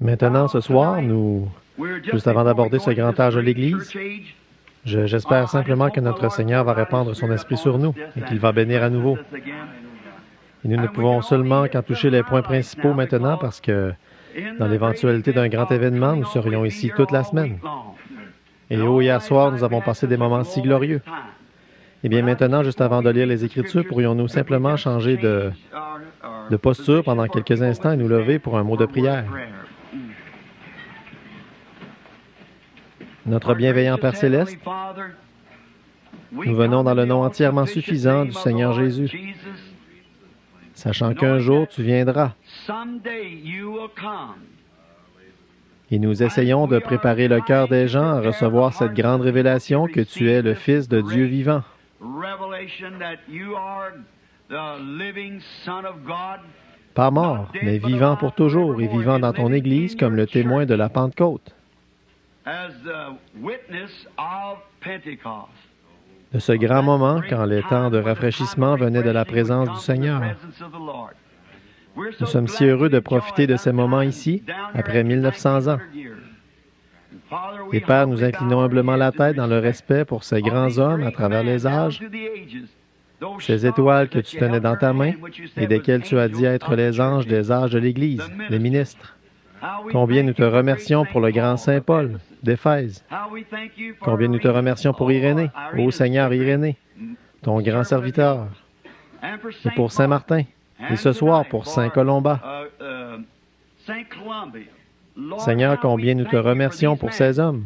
Maintenant, ce soir, juste avant d'aborder ce grand âge de l'Église, j'espère simplement que notre Seigneur va répandre son esprit sur nous et qu'il va bénir à nouveau. Et nous ne pouvons seulement qu'en toucher les points principaux maintenant parce que, dans l'éventualité d'un grand événement, nous serions ici toute la semaine. Et hier soir, nous avons passé des moments si glorieux. Eh bien, maintenant, juste avant de lire les Écritures, pourrions-nous simplement changer de posture pendant quelques instants et nous lever pour un mot de prière? Notre bienveillant Père Céleste, nous venons dans le nom entièrement suffisant du Seigneur Jésus, sachant qu'un jour tu viendras. Et nous essayons de préparer le cœur des gens à recevoir cette grande révélation que tu es le Fils de Dieu vivant. Pas mort, mais vivant pour toujours et vivant dans ton Église comme le témoin de la Pentecôte. De ce grand moment quand les temps de rafraîchissement venaient de la présence du Seigneur. Nous sommes si heureux de profiter de ces moments ici, après 1900 ans. Et Père, nous inclinons humblement la tête dans le respect pour ces grands hommes à travers les âges, ces étoiles que tu tenais dans ta main et desquelles tu as dit être les anges des âges de l'Église, les ministres. Combien nous te remercions pour le grand Saint Paul d'Éphèse. Combien nous te remercions pour Irénée, ô Seigneur Irénée, ton grand serviteur, et pour Saint Martin, et ce soir pour Saint Colomba. Seigneur, combien nous te remercions pour ces hommes.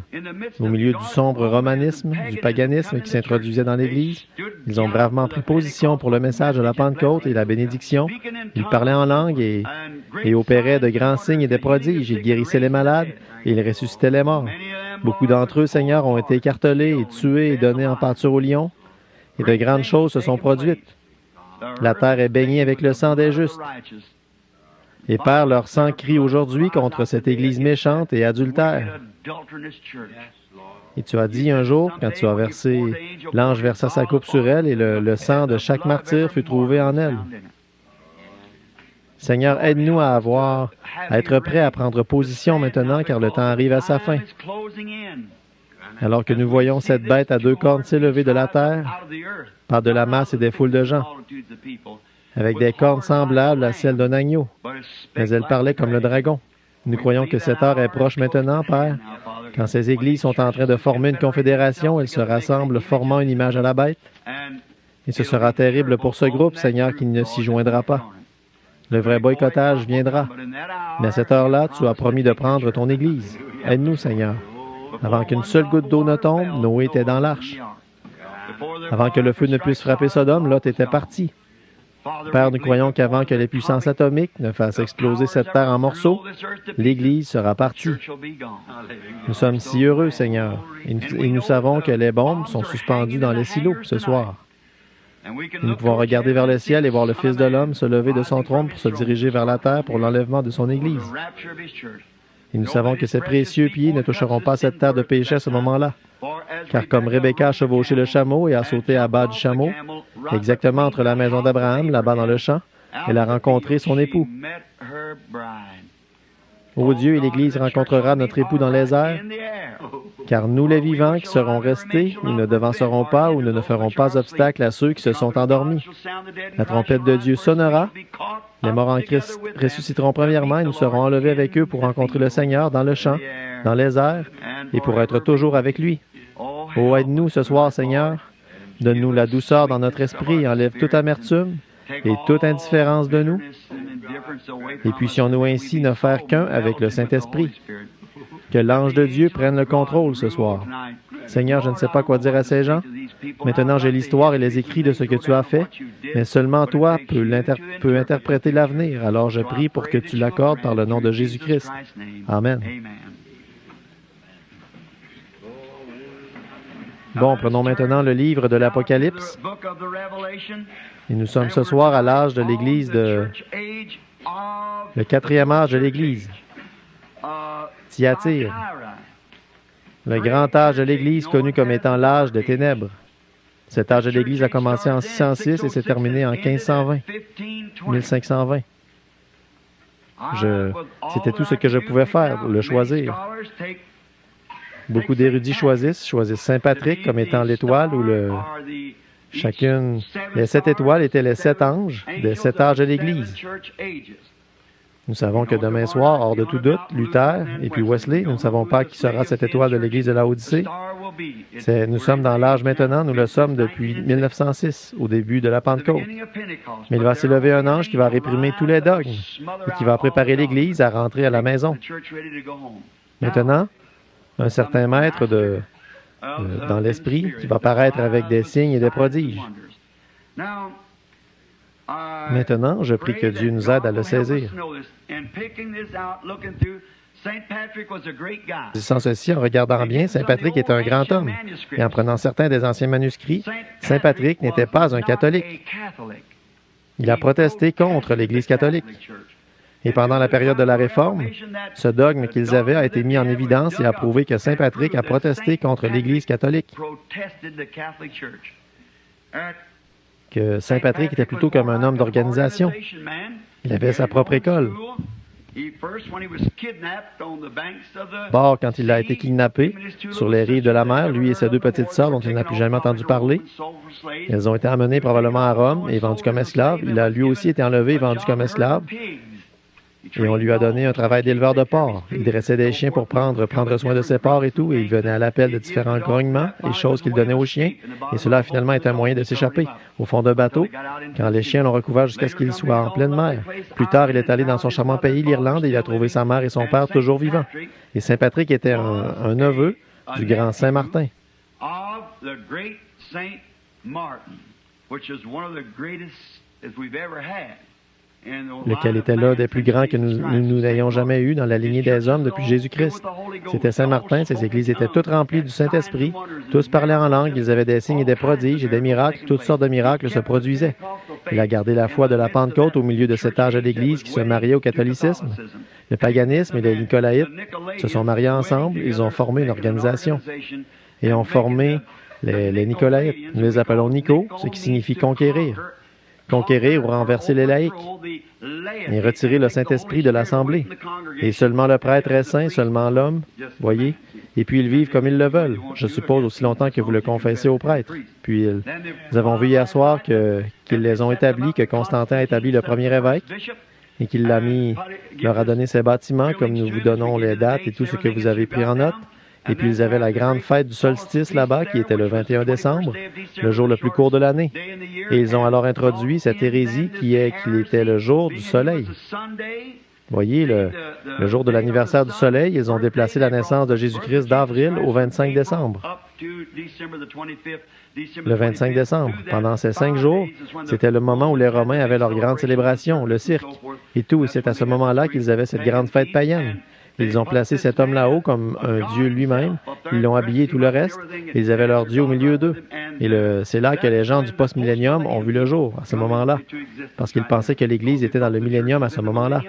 Au milieu du sombre romanisme, du paganisme qui s'introduisait dans l'Église, ils ont bravement pris position pour le message de la Pentecôte et la bénédiction. Ils parlaient en langue et opéraient de grands signes et des prodiges. Ils guérissaient les malades et ils ressuscitaient les morts. Beaucoup d'entre eux, Seigneur, ont été écartelés et tués et donnés en pâture aux lions. Et de grandes choses se sont produites. La terre est baignée avec le sang des justes. Et Père, leur sang crie aujourd'hui contre cette Église méchante et adultère. Et tu as dit un jour, quand tu as versé, l'ange versa sa coupe sur elle et le sang de chaque martyr fut trouvé en elle. Seigneur, aide-nous à être prêts à prendre position maintenant, car le temps arrive à sa fin. Alors que nous voyons cette bête à deux cornes s'élever de la terre, par de la masse et des foules de gens, avec des cornes semblables à celles d'un agneau, mais elle parlait comme le dragon. Nous croyons que cette heure est proche maintenant, Père. Quand ces églises sont en train de former une confédération, elles se rassemblent formant une image à la bête. Et ce sera terrible pour ce groupe, Seigneur, qui ne s'y joindra pas. Le vrai boycottage viendra. Mais à cette heure-là, tu as promis de prendre ton Église. Aide-nous, Seigneur. Avant qu'une seule goutte d'eau ne tombe, Noé était dans l'arche. Avant que le feu ne puisse frapper Sodome, Lot était parti. Père, nous croyons qu'avant que les puissances atomiques ne fassent exploser cette terre en morceaux, l'Église sera partie. Nous sommes si heureux, Seigneur, et nous savons que les bombes sont suspendues dans les silos ce soir. Et nous pouvons regarder vers le ciel et voir le Fils de l'homme se lever de son trône pour se diriger vers la terre pour l'enlèvement de son Église. Et nous savons que ses précieux pieds ne toucheront pas cette terre de péché à ce moment-là. Car comme Rebecca a chevauché le chameau et a sauté à bas du chameau, exactement entre la maison d'Abraham, là-bas dans le champ, elle a rencontré son époux. Ô Dieu, et l'Église rencontrera notre époux dans les airs, car nous les vivants qui serons restés, nous ne devancerons pas ou nous ne ferons pas obstacle à ceux qui se sont endormis. La trompette de Dieu sonnera, les morts en Christ ressusciteront premièrement et nous serons enlevés avec eux pour rencontrer le Seigneur dans le champ, dans les airs, et pour être toujours avec lui. Oh, aide-nous ce soir, Seigneur. Donne-nous la douceur dans notre esprit et enlève toute amertume et toute indifférence de nous. Et puissions-nous ainsi ne faire qu'un avec le Saint-Esprit. Que l'ange de Dieu prenne le contrôle ce soir. Seigneur, je ne sais pas quoi dire à ces gens. Maintenant, j'ai l'histoire et les écrits de ce que tu as fait, mais seulement toi peux interpréter l'avenir. Alors je prie pour que tu l'accordes par le nom de Jésus-Christ. Amen. Bon, prenons maintenant le livre de l'Apocalypse. Et nous sommes ce soir à l'âge de l'Église le 4e âge de l'Église. Thyatire. Le grand âge de l'Église connu comme étant l'âge des ténèbres. Cet âge de l'Église a commencé en 606 et s'est terminé en 1520, 1520. C'était tout ce que je pouvais faire, le choisir. Beaucoup d'érudits choisissent Saint Patrick comme étant l'étoile ou chacune. Les 7 étoiles étaient les 7 anges des 7 âges de l'Église. Nous savons que demain soir, hors de tout doute, Luther et puis Wesley, nous ne savons pas qui sera cette étoile de l'Église de Laodicée. Nous sommes dans l'âge maintenant, nous le sommes depuis 1906, au début de la Pentecôte. Mais il va s'élever un ange qui va réprimer tous les dogmes et qui va préparer l'Église à rentrer à la maison. Maintenant, un certain maître dans l'esprit qui va paraître avec des signes et des prodiges. Maintenant, je prie que Dieu nous aide à le saisir. Sans ceci, en regardant bien, Saint Patrick est un grand homme. Et en prenant certains des anciens manuscrits, Saint Patrick n'était pas un catholique. Il a protesté contre l'Église catholique. Et pendant la période de la Réforme, ce dogme qu'ils avaient a été mis en évidence et a prouvé que Saint Patrick a protesté contre l'Église catholique. Que Saint Patrick était plutôt comme un homme d'organisation. Il avait sa propre école. D'abord, quand il a été kidnappé sur les rives de la mer, lui et ses 2 petites sœurs dont il n'a plus jamais entendu parler, elles ont été emmenées probablement à Rome et vendues comme esclaves. Il a lui aussi été enlevé et vendu comme esclave. Et on lui a donné un travail d'éleveur de porcs. Il dressait des chiens pour prendre soin de ses porcs et tout, et il venait à l'appel de différents grognements et choses qu'il donnait aux chiens, et cela a finalement été un moyen de s'échapper au fond d'un bateau, quand les chiens l'ont recouvert jusqu'à ce qu'il soit en pleine mer. Plus tard, il est allé dans son charmant pays, l'Irlande, et il a trouvé sa mère et son père toujours vivants. Et Saint Patrick était un neveu du grand Saint Martin. Lequel était l'un des plus grands que nous n'ayons jamais eu dans la lignée des hommes depuis Jésus-Christ. C'était Saint Martin, ses églises étaient toutes remplies du Saint-Esprit, tous parlaient en langue, ils avaient des signes et des prodiges et des miracles, toutes sortes de miracles se produisaient. Il a gardé la foi de la Pentecôte au milieu de cet âge de l'Église qui se mariait au catholicisme. Le paganisme et les Nicolaïtes se sont mariés ensemble, ils ont formé une organisation et ont formé les Nicolaïtes. Nous les appelons Nico, ce qui signifie conquérir. Conquérir ou renverser les laïcs et retirer le Saint-Esprit de l'Assemblée. Et seulement le prêtre est saint, seulement l'homme, voyez, et puis ils vivent comme ils le veulent, je suppose aussi longtemps que vous le confessez au prêtre. Puis nous avons vu hier soir qu'ils les ont établis, que Constantin a établi le premier évêque et qu'il leur a donné ses bâtiments, comme nous vous donnons les dates et tout ce que vous avez pris en note. Et puis ils avaient la grande fête du solstice là-bas, qui était le 21 décembre, le jour le plus court de l'année. Et ils ont alors introduit cette hérésie qu'il était le jour du soleil. Voyez, le jour de l'anniversaire du soleil, ils ont déplacé la naissance de Jésus-Christ d'avril au 25 décembre. Le 25 décembre, pendant ces 5 jours, c'était le moment où les Romains avaient leur grande célébration, le cirque, et tout. Et c'est à ce moment-là qu'ils avaient cette grande fête païenne. Ils ont placé cet homme là-haut comme un dieu lui-même. Ils l'ont habillé tout le reste. Ils avaient leur dieu au milieu d'eux. Et c'est là que les gens du post-millénium ont vu le jour, à ce moment-là. Parce qu'ils pensaient que l'Église était dans le millénium à ce moment-là.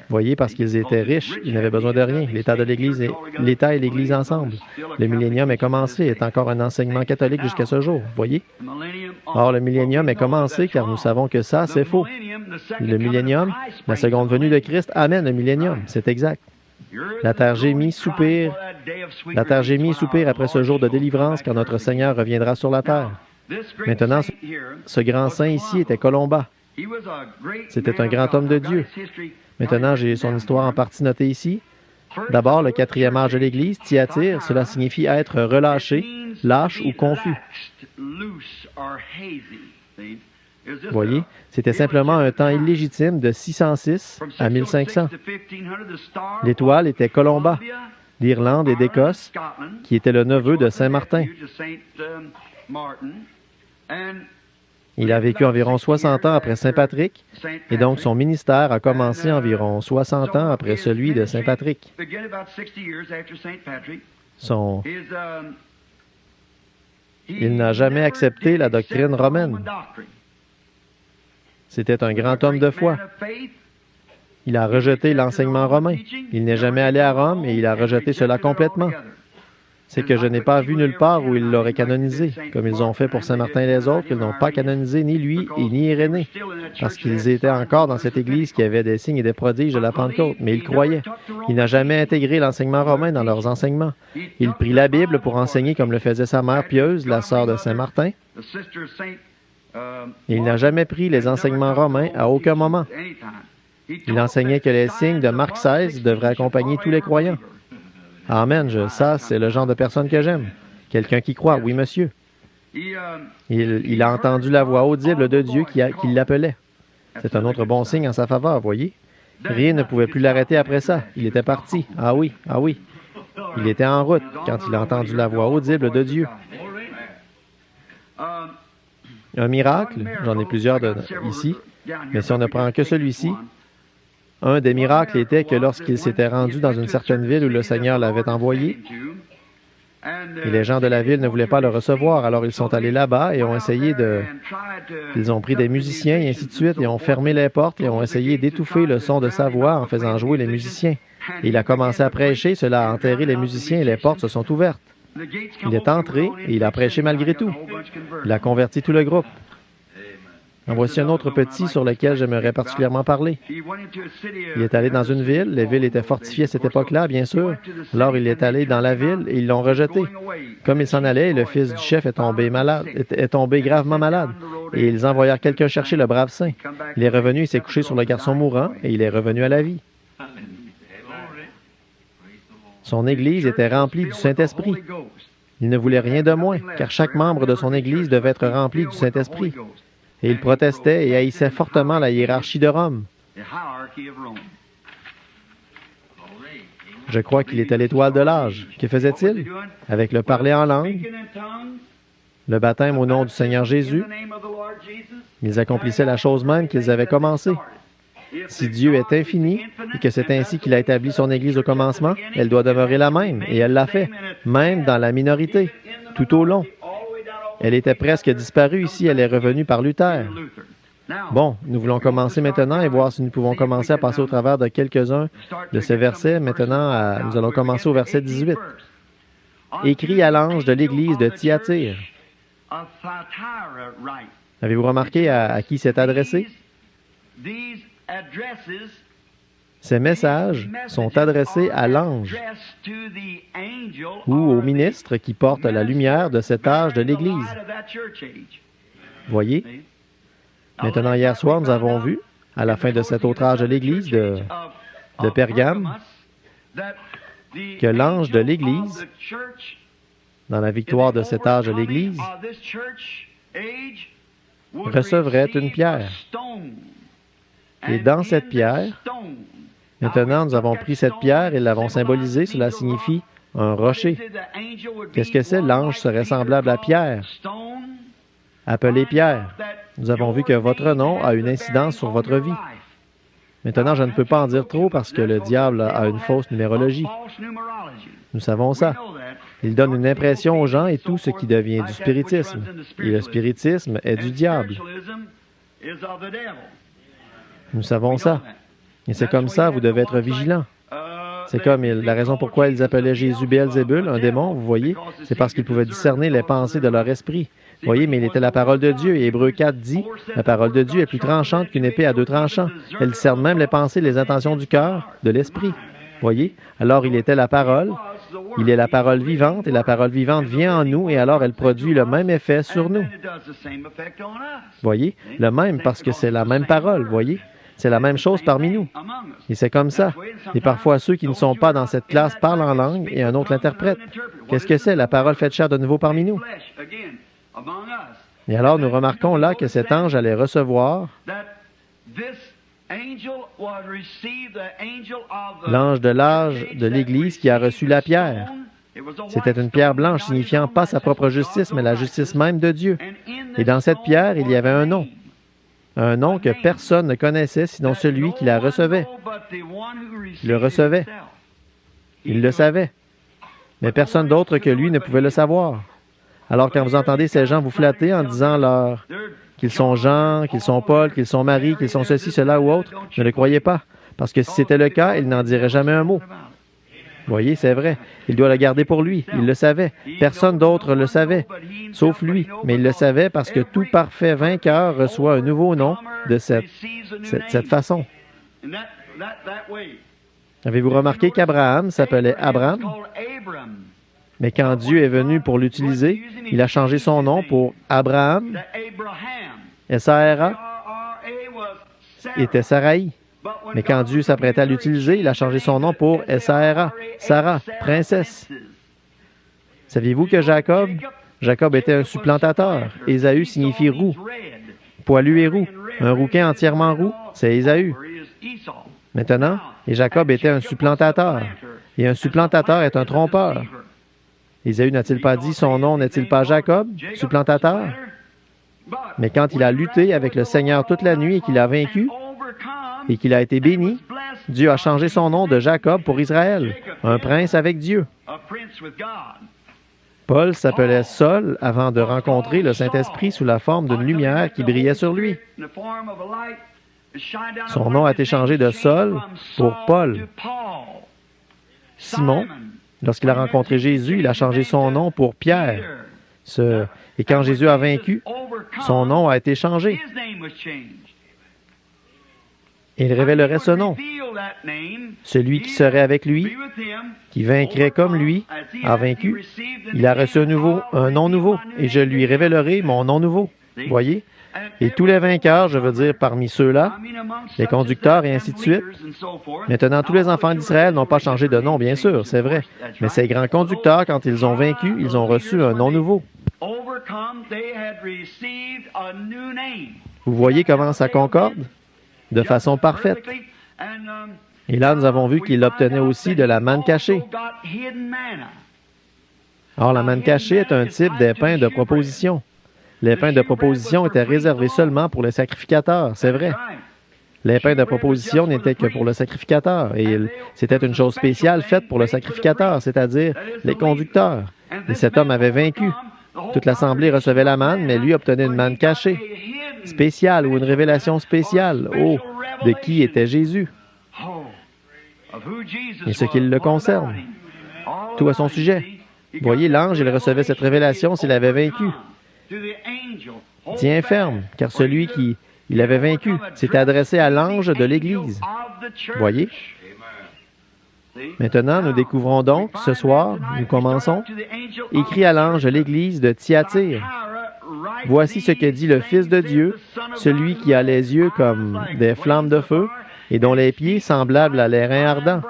Voyez, parce qu'ils étaient riches, ils n'avaient besoin de rien. L'État et l'Église ensemble. Le millénium est commencé, est encore un enseignement catholique jusqu'à ce jour. Voyez? Or, le millénium est commencé car nous savons que ça, c'est faux. Le millénium, la seconde venue de Christ, amène le millénium. C'est exact. La terre gémit, soupire. La terre gémit et soupire après ce jour de délivrance quand notre Seigneur reviendra sur la terre. Maintenant, ce grand saint ici était Colomba. C'était un grand homme de Dieu. Maintenant, j'ai son histoire en partie notée ici. D'abord, le 4e âge de l'Église, Thyatire, cela signifie être relâché, lâche ou confus. Voyez, c'était simplement un temps illégitime de 606 à 1500. L'étoile était Colomba, d'Irlande et d'Écosse, qui était le neveu de Saint Martin. Il a vécu environ 60 ans après Saint Patrick, et donc son ministère a commencé environ 60 ans après celui de Saint Patrick. Il n'a jamais accepté la doctrine romaine. C'était un grand homme de foi. Il a rejeté l'enseignement romain. Il n'est jamais allé à Rome et il a rejeté cela complètement. c'est que je n'ai pas vu nulle part où ils l'auraient canonisé, comme ils ont fait pour Saint Martin et les autres. Ils n'ont pas canonisé ni lui et ni Irénée, parce qu'ils étaient encore dans cette Église qui avait des signes et des prodiges de la Pentecôte, mais ils croyaient. Il n'a jamais intégré l'enseignement romain dans leurs enseignements. Il prit la Bible pour enseigner comme le faisait sa mère pieuse, la sœur de Saint Martin. Il n'a jamais pris les enseignements romains à aucun moment. Il enseignait que les signes de Marc XVI devraient accompagner tous les croyants. Amen, ça, c'est le genre de personne que j'aime. Quelqu'un qui croit, oui, monsieur. Il a entendu la voix audible de Dieu qui l'appelait. C'est un autre bon signe en sa faveur, voyez. Rien ne pouvait plus l'arrêter après ça. Il était parti. Ah oui, ah oui. Il était en route quand il a entendu la voix audible de Dieu. Un miracle, j'en ai plusieurs ici, mais si on ne prend que celui-ci, un des miracles était que lorsqu'il s'était rendu dans une certaine ville où le Seigneur l'avait envoyé, et les gens de la ville ne voulaient pas le recevoir, alors ils sont allés là-bas et ont essayé de... Ils ont pris des musiciens et ainsi de suite, et ont fermé les portes et ont essayé d'étouffer le son de sa voix en faisant jouer les musiciens. Et il a commencé à prêcher, cela a enterré les musiciens et les portes se sont ouvertes. Il est entré et il a prêché malgré tout. Il a converti tout le groupe. En voici un autre petit sur lequel j'aimerais particulièrement parler. Il est allé dans une ville. Les villes étaient fortifiées à cette époque-là, bien sûr. Alors il est allé dans la ville et ils l'ont rejeté. Comme il s'en allait, le fils du chef est tombé gravement malade. Et ils envoyèrent quelqu'un chercher le brave saint. Il est revenu, il s'est couché sur le garçon mourant et il est revenu à la vie. Son Église était remplie du Saint-Esprit. Il ne voulait rien de moins, car chaque membre de son Église devait être rempli du Saint-Esprit. Et il protestait et haïssait fortement la hiérarchie de Rome. Je crois qu'il était l'étoile de l'âge. Que faisait-il? Avec le parler en langue, le baptême au nom du Seigneur Jésus, ils accomplissaient la chose même qu'ils avaient commencée. Si Dieu est infini et que c'est ainsi qu'il a établi son Église au commencement, elle doit demeurer la même, et elle l'a fait, même dans la minorité, tout au long. Elle était presque disparue ici, elle est revenue par Luther. Bon, nous voulons commencer maintenant et voir si nous pouvons commencer à passer au travers de quelques-uns de ces versets. Maintenant, nous allons commencer au verset 18. Écrit à l'ange de l'Église de Thyatire. Avez-vous remarqué à qui c'est adressé? Ces messages sont adressés à l'ange ou au ministre qui porte la lumière de cet âge de l'Église. Voyez? Maintenant, hier soir, nous avons vu, à la fin de cet autre âge de l'Église de Pergame, que l'ange de l'Église, dans la victoire de cet âge de l'Église, recevrait une pierre. Et dans cette pierre, maintenant, nous avons pris cette pierre et l'avons symbolisée. Cela signifie un rocher. Qu'est-ce que c'est? L'ange serait semblable à Pierre. Appelé Pierre. Nous avons vu que votre nom a une incidence sur votre vie. Maintenant, je ne peux pas en dire trop parce que le diable a une fausse numérologie. Nous savons ça. Il donne une impression aux gens et tout ce qui devient du spiritisme. Et le spiritisme est du diable. Nous savons ça. Et c'est comme ça, vous devez être vigilant. C'est comme la raison pourquoi ils appelaient Jésus Béelzébul, un démon, vous voyez, c'est parce qu'ils pouvaient discerner les pensées de leur esprit. Vous voyez, mais il était la parole de Dieu. Et Hébreux 4 dit, la parole de Dieu est plus tranchante qu'une épée à deux tranchants. Elle discerne même les pensées, les intentions du cœur, de l'esprit. Vous voyez? Alors il était la parole. Il est la parole vivante, et la parole vivante vient en nous, et alors elle produit le même effet sur nous. Voyez? Le même, parce que c'est la même parole, voyez? C'est la même chose parmi nous. Et c'est comme ça. Et parfois, ceux qui ne sont pas dans cette classe parlent en langue et un autre l'interprète. Qu'est-ce que c'est? La parole faite chair de nouveau parmi nous. Et alors, nous remarquons là que cet ange allait recevoir l'ange de l'âge de l'Église qui a reçu la pierre. C'était une pierre blanche signifiant pas sa propre justice, mais la justice même de Dieu. Et dans cette pierre, il y avait un nom. Un nom que personne ne connaissait sinon celui qui la recevait. Il le recevait. Il le savait. Mais personne d'autre que lui ne pouvait le savoir. Alors quand vous entendez ces gens vous flatter en disant qu'ils sont Jean, qu'ils sont Paul, qu'ils sont Marie, qu'ils sont ceci, cela ou autre, ne le croyez pas. Parce que si c'était le cas, ils n'en diraient jamais un mot. Voyez, c'est vrai. Il doit le garder pour lui. Il le savait. Personne d'autre le savait, sauf lui. Mais il le savait parce que tout parfait vainqueur reçoit un nouveau nom de cette façon. Avez-vous remarqué qu'Abraham s'appelait Abraham? Mais quand Dieu est venu pour l'utiliser, il a changé son nom pour Abraham. S-A-R-A était Saraï. Mais quand Dieu s'apprêtait à l'utiliser, il a changé son nom pour S-A-R-A, Sarah, princesse. Saviez-vous que Jacob était un supplantateur. Ésaü signifie roux, poilu et roux. Un rouquin entièrement roux, c'est Ésaü. Maintenant, et Jacob était un supplantateur. Et un supplantateur est un trompeur. Ésaü n'a-t-il pas dit son nom n'est-il pas Jacob, supplantateur? Mais quand il a lutté avec le Seigneur toute la nuit et qu'il a vaincu, et qu'il a été béni, Dieu a changé son nom de Jacob pour Israël, un prince avec Dieu. Paul s'appelait Saul avant de rencontrer le Saint-Esprit sous la forme d'une lumière qui brillait sur lui. Son nom a été changé de Saul pour Paul. Simon, lorsqu'il a rencontré Jésus, il a changé son nom pour Pierre. Et quand Jésus a vaincu, son nom a été changé. Et il révélerait ce nom. Celui qui serait avec lui, qui vaincrait comme lui, a vaincu. Il a reçu un nom nouveau, et je lui révélerai mon nom nouveau. Voyez? Et tous les vainqueurs, je veux dire parmi ceux-là, les conducteurs et ainsi de suite. Maintenant, tous les enfants d'Israël n'ont pas changé de nom, bien sûr, c'est vrai. Mais ces grands conducteurs, quand ils ont vaincu, ils ont reçu un nom nouveau. Vous voyez comment ça concorde? De façon parfaite. Et là, nous avons vu qu'il obtenait aussi de la manne cachée. Or, la manne cachée est un type des pains de proposition. Les pains de proposition étaient réservés seulement pour les sacrificateurs, c'est vrai. Les pains de proposition n'étaient que pour le sacrificateur, et c'était une chose spéciale faite pour le sacrificateur, c'est-à-dire les conducteurs. Et cet homme avait vaincu. Toute l'assemblée recevait la manne, mais lui obtenait une manne cachée, spéciale ou une révélation spéciale. Oh, de qui était Jésus? Et ce qui le concerne. Tout à son sujet. Voyez, l'ange, il recevait cette révélation s'il avait vaincu. Tiens ferme, car celui qui il avait vaincu s'est adressé à l'ange de l'Église. Voyez? Maintenant, nous découvrons donc, ce soir, nous commençons, écrit à l'ange de l'Église de Thyatire. Voici ce que dit le Fils de Dieu, celui qui a les yeux comme des flammes de feu et dont les pieds semblables à l'airain ardent.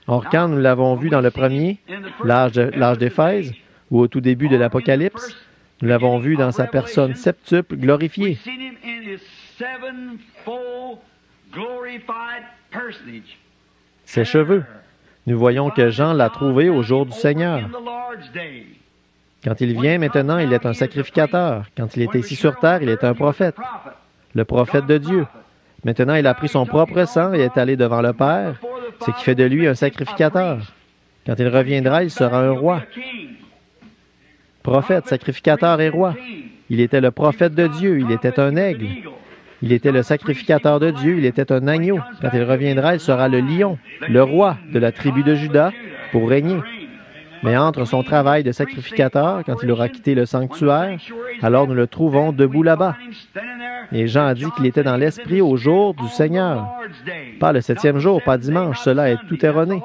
Or, quand nous l'avons vu dans le premier, l'âge d'Éphèse, ou au tout début de l'Apocalypse, nous l'avons vu dans sa personne septuple glorifiée. Ses cheveux. Nous voyons que Jean l'a trouvé au jour du Seigneur. Quand il vient maintenant, il est un sacrificateur. Quand il était ici sur terre, il est un prophète, le prophète de Dieu. Maintenant, il a pris son propre sang et est allé devant le Père, ce qui fait de lui un sacrificateur. Quand il reviendra, il sera un roi. Prophète, sacrificateur et roi. Il était le prophète de Dieu, il était un aigle. Il était le sacrificateur de Dieu, il était un agneau. Quand il reviendra, il sera le lion, le roi de la tribu de Juda, pour régner. Mais entre son travail de sacrificateur, quand il aura quitté le sanctuaire, alors nous le trouvons debout là-bas. Et Jean a dit qu'il était dans l'esprit au jour du Seigneur. Pas le 7e jour, pas dimanche, cela est tout erroné.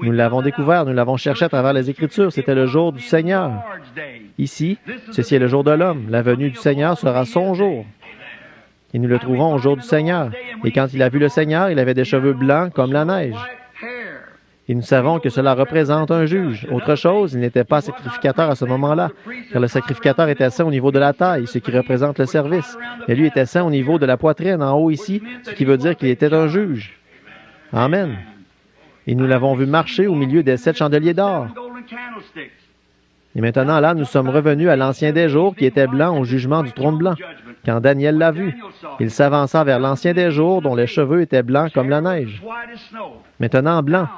Nous l'avons découvert, nous l'avons cherché à travers les Écritures, c'était le jour du Seigneur. Ici, ceci est le jour de l'homme, la venue du Seigneur sera son jour. Et nous le trouvons au jour du Seigneur. Et quand il a vu le Seigneur, il avait des cheveux blancs comme la neige. Et nous savons que cela représente un juge. Autre chose, il n'était pas sacrificateur à ce moment-là, car le sacrificateur était saint au niveau de la taille, ce qui représente le service. Et lui était saint au niveau de la poitrine, en haut ici, ce qui veut dire qu'il était un juge. Amen. Et nous l'avons vu marcher au milieu des 7 chandeliers d'or. Et maintenant, là, nous sommes revenus à l'Ancien des jours, qui était blanc au jugement du trône blanc. Quand Daniel l'a vu, il s'avança vers l'Ancien des jours, dont les cheveux étaient blancs comme la neige. Maintenant, blanc.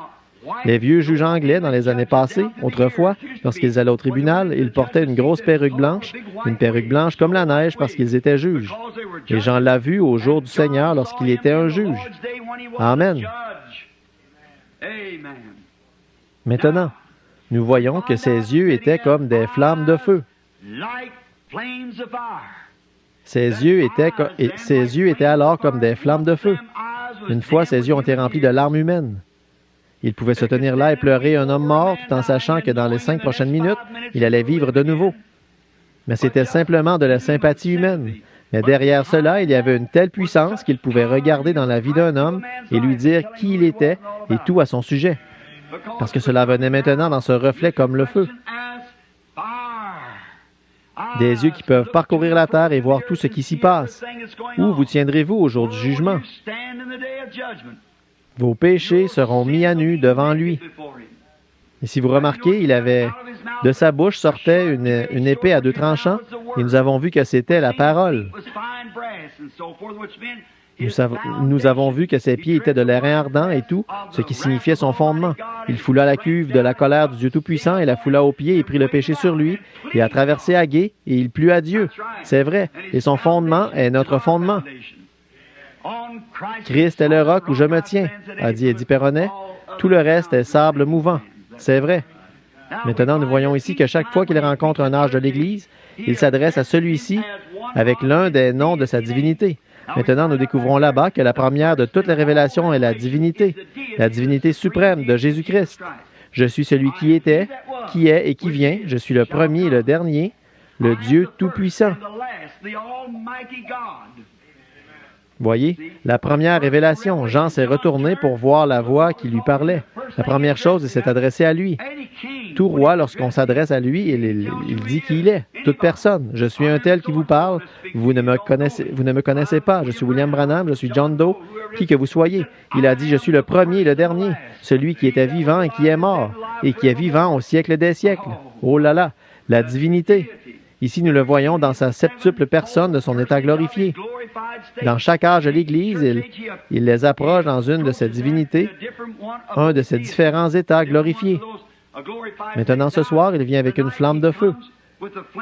Les vieux juges anglais, dans les années passées, autrefois, lorsqu'ils allaient au tribunal, ils portaient une grosse perruque blanche comme la neige parce qu'ils étaient juges. Et Jean l'a vu au jour du Seigneur lorsqu'il était un juge. Amen. Maintenant, nous voyons que ses yeux étaient comme des flammes de feu. Ses yeux étaient alors comme des flammes de feu. Une fois, ses yeux ont été remplis de larmes humaines. Il pouvait se tenir là et pleurer un homme mort tout en sachant que dans les 5 prochaines minutes, il allait vivre de nouveau. Mais c'était simplement de la sympathie humaine. Mais derrière cela, il y avait une telle puissance qu'il pouvait regarder dans la vie d'un homme et lui dire qui il était et tout à son sujet. Parce que cela venait maintenant dans ce reflet comme le feu. Des yeux qui peuvent parcourir la terre et voir tout ce qui s'y passe. Où vous tiendrez-vous au jour du jugement? Vos péchés seront mis à nu devant lui. Et si vous remarquez, de sa bouche sortait une épée à 2 tranchants, et nous avons vu que c'était la parole. Nous avons vu que ses pieds étaient de l'airain ardent et tout, ce qui signifiait son fondement. Il foula la cuve de la colère du Dieu Tout-Puissant et la foula aux pieds et prit le péché sur lui, et a traversé Agé, et il plut à Dieu. C'est vrai, et son fondement est notre fondement. Christ est le roc où je me tiens, a dit Eddie Perronnet. Tout le reste est sable mouvant. C'est vrai. Maintenant, nous voyons ici que chaque fois qu'il rencontre un âge de l'Église, il s'adresse à celui-ci avec l'un des noms de sa divinité. Maintenant, nous découvrons là-bas que la première de toutes les révélations est la divinité suprême de Jésus-Christ. Je suis celui qui était, qui est et qui vient. Je suis le premier et le dernier, le Dieu Tout-Puissant. Voyez, la première révélation, Jean s'est retourné pour voir la voix qui lui parlait. La première chose, il s'est adressé à lui. Tout roi, lorsqu'on s'adresse à lui, il dit qui il est. Toute personne. Je suis un tel qui vous parle. Vous ne me connaissez pas. Je suis William Branham, je suis John Doe, qui que vous soyez. Il a dit, je suis le premier et le dernier, celui qui était vivant et qui est mort, et qui est vivant au siècle des siècles. Oh là là, la divinité. Ici, nous le voyons dans sa septuple personne de son état glorifié. Dans chaque âge de l'Église, il les approche dans une de ses divinités, un de ses différents états glorifiés. Maintenant, ce soir, il vient avec une flamme de feu.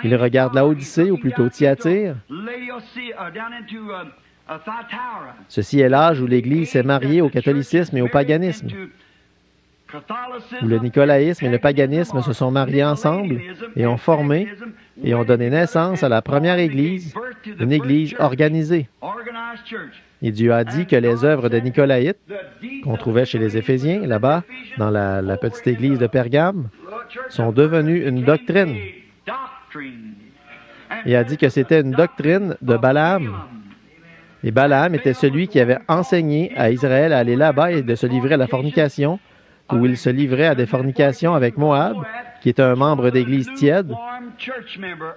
Il regarde Laodicée, ou plutôt Thyatire. Ceci est l'âge où l'Église s'est mariée au catholicisme et au paganisme, où le nicolaïsme et le paganisme se sont mariés ensemble et ont formé et ont donné naissance à la première Église, une Église organisée. Et Dieu a dit que les œuvres de Nicolaïtes, qu'on trouvait chez les Éphésiens, là-bas, dans la petite Église de Pergame, sont devenues une doctrine. Il a dit que c'était une doctrine de Balaam. Et Balaam était celui qui avait enseigné à Israël à aller là-bas et de se livrer à la fornication, où il se livrait à des fornications avec Moab, qui est un membre d'Église tiède,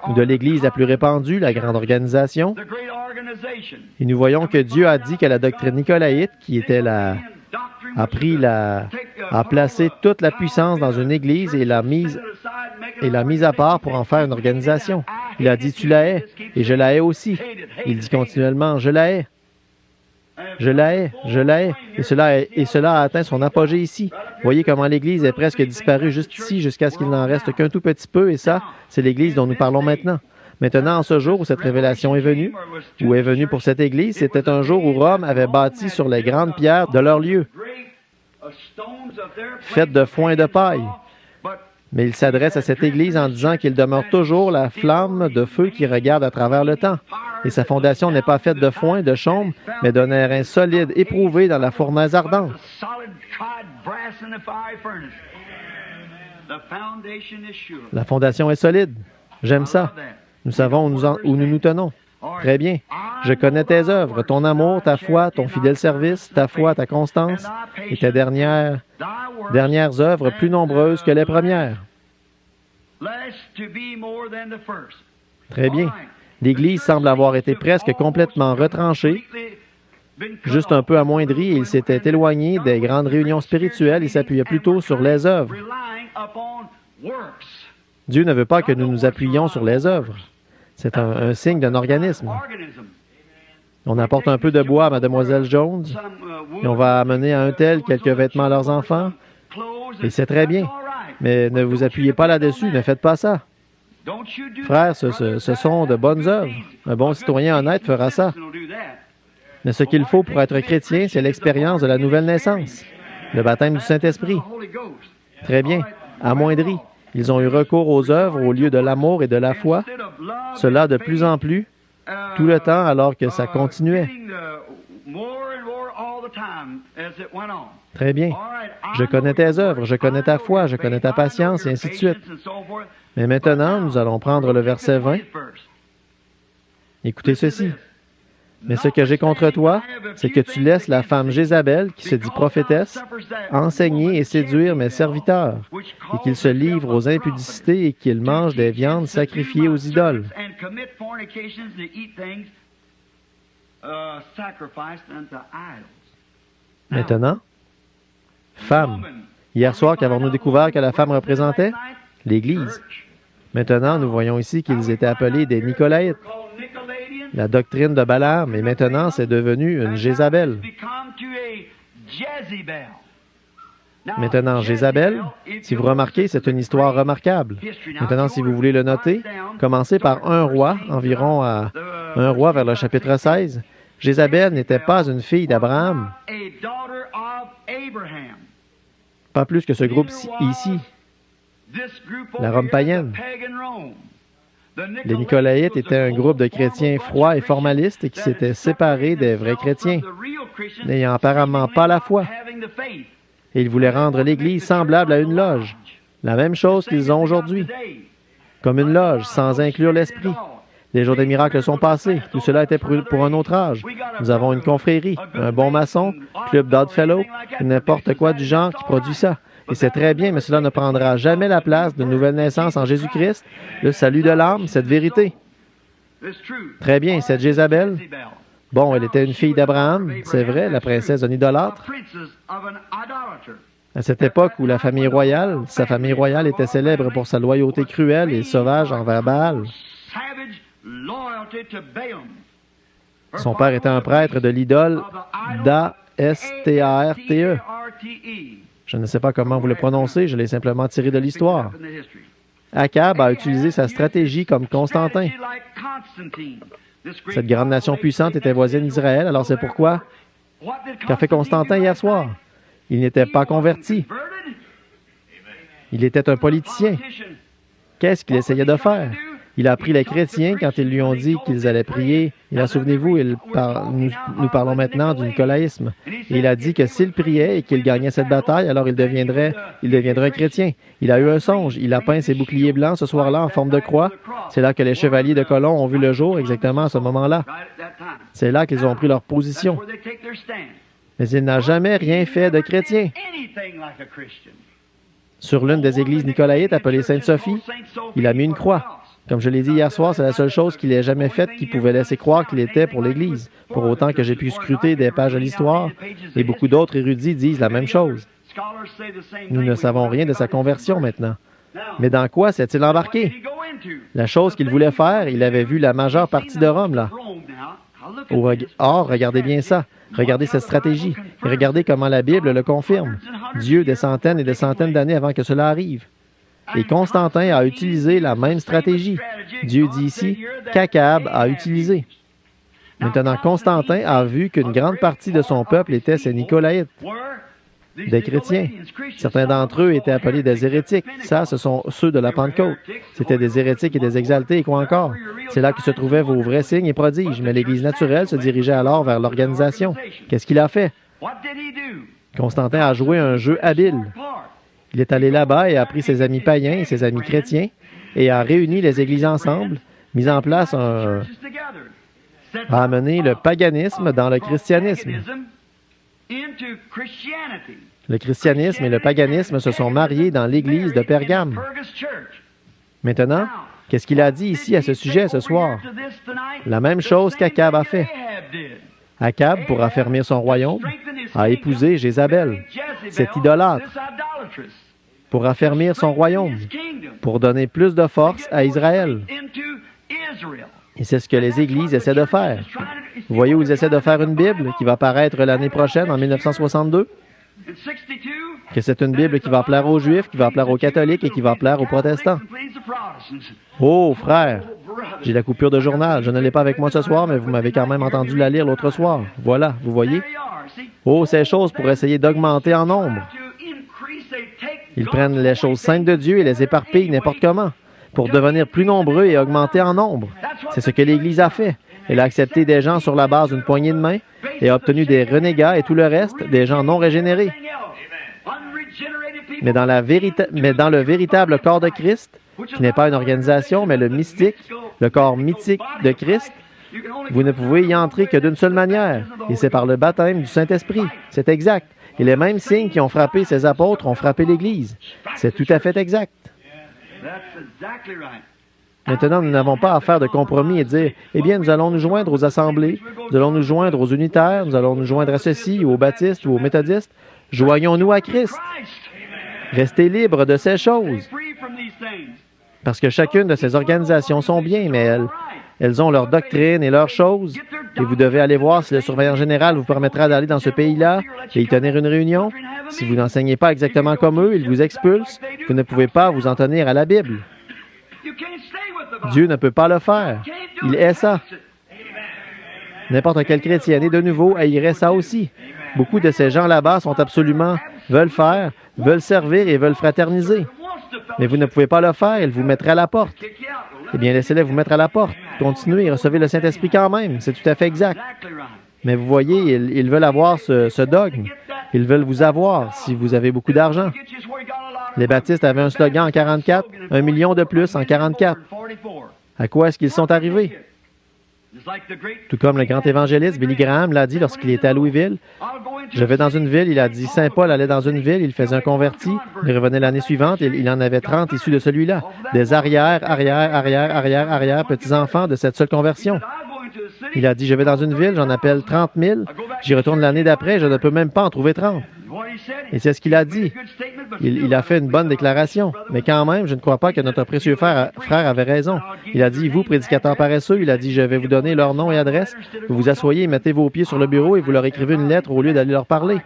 ou de l'Église la plus répandue, la grande organisation. Et nous voyons que Dieu a dit que la doctrine nicolaïte, qui était a placé toute la puissance dans une Église et l'a mise à part pour en faire une organisation. Il a dit, tu la hais, et je la hais aussi. Il dit continuellement, je la hais. Je la hais, je la hais. Et cela a atteint son apogée ici. Voyez comment l'Église est presque disparue juste ici, jusqu'à ce qu'il n'en reste qu'un tout petit peu, et ça, c'est l'Église dont nous parlons maintenant. Maintenant, en ce jour où cette révélation est venue, ou est venue pour cette Église, c'était un jour où Rome avait bâti sur les grandes pierres de leur lieu, faites de foin et de paille. Mais il s'adresse à cette Église en disant qu'il demeure toujours la flamme de feu qui regarde à travers le temps. Et sa fondation n'est pas faite de foin, de chaume, mais d'un airain solide, éprouvé dans la fournaise ardente. La fondation est solide. J'aime ça. Nous savons où nous nous tenons. Très bien. Je connais tes œuvres, ton amour, ta foi, ton fidèle service, ta foi, ta constance, et tes dernières œuvres plus nombreuses que les premières. Très bien. L'Église semble avoir été presque complètement retranchée, juste un peu amoindrie, et il s'était éloigné des grandes réunions spirituelles et s'appuyait plutôt sur les œuvres. Dieu ne veut pas que nous nous appuyions sur les œuvres. C'est un signe d'un organisme. On apporte un peu de bois à Mademoiselle Jones, et on va amener à un tel quelques vêtements à leurs enfants, et c'est très bien. Mais ne vous appuyez pas là-dessus, ne faites pas ça. Frères, ce sont de bonnes œuvres. Un bon citoyen honnête fera ça. Mais ce qu'il faut pour être chrétien, c'est l'expérience de la nouvelle naissance, le baptême du Saint-Esprit. Très bien. Amoindri. Ils ont eu recours aux œuvres au lieu de l'amour et de la foi. Cela de plus en plus, tout le temps, alors que ça continuait. Très bien. Je connais tes œuvres, je connais ta foi, je connais ta patience, et ainsi de suite. Mais maintenant, nous allons prendre le verset 20. Écoutez ceci. Mais ce que j'ai contre toi, c'est que tu laisses la femme Jézabel, qui se dit prophétesse, enseigner et séduire mes serviteurs, et qu'ils se livrent aux impudicités et qu'ils mangent des viandes sacrifiées aux idoles. Maintenant, femme. Hier soir, qu'avons-nous découvert que la femme représentait? L'Église. Maintenant, nous voyons ici qu'ils étaient appelés des Nicolaïtes. La doctrine de Balaam, et maintenant, c'est devenu une Jézabel. Maintenant, Jézabel, si vous remarquez, c'est une histoire remarquable. Maintenant, si vous voulez le noter, commencez par un roi, environ à un roi vers le chapitre 16. Jézabel n'était pas une fille d'Abraham, pas plus que ce groupe ici, la Rome païenne. Les Nicolaïtes étaient un groupe de chrétiens froids et formalistes qui s'étaient séparés des vrais chrétiens, n'ayant apparemment pas la foi. Et ils voulaient rendre l'Église semblable à une loge, la même chose qu'ils ont aujourd'hui, comme une loge, sans inclure l'esprit. Les jours des miracles sont passés. Tout cela était pour un autre âge. Nous avons une confrérie, un bon maçon, club d'Oddfellow, n'importe quoi du genre qui produit ça. Et c'est très bien, mais cela ne prendra jamais la place de nouvelle naissance en Jésus-Christ, le salut de l'âme, cette vérité. Très bien, cette Jézabel. Bon, elle était une fille d'Abraham, c'est vrai, la princesse d'un idolâtre. À cette époque où la famille royale, sa famille royale était célèbre pour sa loyauté cruelle et sauvage envers Baal. Son père était un prêtre de l'idole d'Astarte. Je ne sais pas comment vous le prononcez, je l'ai simplement tiré de l'histoire. Akab a utilisé sa stratégie comme Constantin. Cette grande nation puissante était voisine d'Israël, alors c'est pourquoi qu'a fait Constantin hier soir? Il n'était pas converti. Il était un politicien. Qu'est-ce qu'il essayait de faire? Il a pris les chrétiens quand ils lui ont dit qu'ils allaient prier. Et là, souvenez-vous, nous parlons maintenant du nicolaïsme. Et il a dit que s'il priait et qu'il gagnait cette bataille, alors il deviendrait un chrétien. Il a eu un songe. Il a peint ses boucliers blancs ce soir-là en forme de croix. C'est là que les chevaliers de colons ont vu le jour, exactement à ce moment-là. C'est là qu'ils ont pris leur position. Mais il n'a jamais rien fait de chrétien. Sur l'une des églises nicolaïtes appelée Sainte-Sophie, il a mis une croix. Comme je l'ai dit hier soir, c'est la seule chose qu'il ait jamais faite qui pouvait laisser croire qu'il était pour l'Église. Pour autant que j'ai pu scruter des pages de l'histoire, et beaucoup d'autres érudits disent la même chose. Nous ne savons rien de sa conversion maintenant. Mais dans quoi s'est-il embarqué? La chose qu'il voulait faire, il avait vu la majeure partie de Rome, là. Or, regardez bien ça. Regardez cette stratégie. Et regardez comment la Bible le confirme. Dieu, des centaines et des centaines d'années avant que cela arrive. Et Constantin a utilisé la même stratégie. Dieu dit ici qu'Akab a utilisé. Maintenant, Constantin a vu qu'une grande partie de son peuple était ces Nicolaïtes, des chrétiens. Certains d'entre eux étaient appelés des hérétiques. Ça, ce sont ceux de la Pentecôte. C'étaient des hérétiques et des exaltés, et quoi encore? C'est là que se trouvaient vos vrais signes et prodiges. Mais l'Église naturelle se dirigeait alors vers l'organisation. Qu'est-ce qu'il a fait? Constantin a joué un jeu habile. Il est allé là-bas et a pris ses amis païens et ses amis chrétiens et a réuni les églises ensemble, mis en place a amené le paganisme dans le christianisme. Le christianisme et le paganisme se sont mariés dans l'église de Pergame. Maintenant, qu'est-ce qu'il a dit ici à ce sujet ce soir? La même chose qu'Akab a fait. Akab, pour affermir son royaume, a épousé Jézabel, cette idolâtre, pour affermir son royaume, pour donner plus de force à Israël. Et c'est ce que les églises essaient de faire. Vous voyez où ils essaient de faire une Bible qui va paraître l'année prochaine, en 1962? Que c'est une Bible qui va plaire aux Juifs, qui va plaire aux catholiques et qui va plaire aux protestants. Oh, frère, j'ai la coupure de journal. Je ne l'ai pas avec moi ce soir, mais vous m'avez quand même entendu la lire l'autre soir. Voilà, vous voyez? Oh, ces choses pour essayer d'augmenter en nombre. Ils prennent les choses saintes de Dieu et les éparpillent n'importe comment pour devenir plus nombreux et augmenter en nombre. C'est ce que l'Église a fait. Elle a accepté des gens sur la base d'une poignée de main et a obtenu des renégats et tout le reste, des gens non régénérés. Mais dans le véritable corps de Christ, qui n'est pas une organisation, mais le mystique, le corps mythique de Christ, vous ne pouvez y entrer que d'une seule manière, et c'est par le baptême du Saint-Esprit. C'est exact. Et les mêmes signes qui ont frappé ces apôtres ont frappé l'Église. C'est tout à fait exact. Maintenant, nous n'avons pas à faire de compromis et dire, eh bien, nous allons nous joindre aux assemblées, nous allons nous joindre aux unitaires, nous allons nous joindre à ceci, ou aux baptistes, ou aux méthodistes. Joignons-nous à Christ. Restez libres de ces choses. Parce que chacune de ces organisations sont bien, mais elles ont leur doctrine et leurs choses. Et vous devez aller voir si le surveillant général vous permettra d'aller dans ce pays-là et y tenir une réunion. Si vous n'enseignez pas exactement comme eux, ils vous expulsent. Vous ne pouvez pas vous en tenir à la Bible. Dieu ne peut pas le faire. Il est ça. N'importe quel chrétien né de nouveau haïrait ça aussi. Beaucoup de ces gens là-bas sont absolument, veulent faire, veulent servir et veulent fraterniser. Mais vous ne pouvez pas le faire, ils vous mettraient à la porte. Eh bien, laissez-les vous mettre à la porte. Continuez et recevez le Saint-Esprit quand même. C'est tout à fait exact. Mais vous voyez, ils veulent avoir ce dogme. Ils veulent vous avoir si vous avez beaucoup d'argent. Les baptistes avaient un slogan en 44, 1 million de plus en 44. À quoi est-ce qu'ils sont arrivés? Tout comme le grand évangéliste Billy Graham l'a dit lorsqu'il était à Louisville. Je vais dans une ville, il a dit Saint Paul allait dans une ville, il faisait un converti, il revenait l'année suivante, et il en avait 30 issus de celui-là. Des arrière, petits-enfants de cette seule conversion. Il a dit, je vais dans une ville, j'en appelle 30 000, j'y retourne l'année d'après, je ne peux même pas en trouver 30. Et c'est ce qu'il a dit. Il a fait une bonne déclaration. Mais quand même, je ne crois pas que notre précieux frère avait raison. Il a dit, vous, prédicateurs paresseux, il a dit, je vais vous donner leur nom et adresse. Vous vous asseyez et mettez vos pieds sur le bureau et vous leur écrivez une lettre au lieu d'aller leur parler.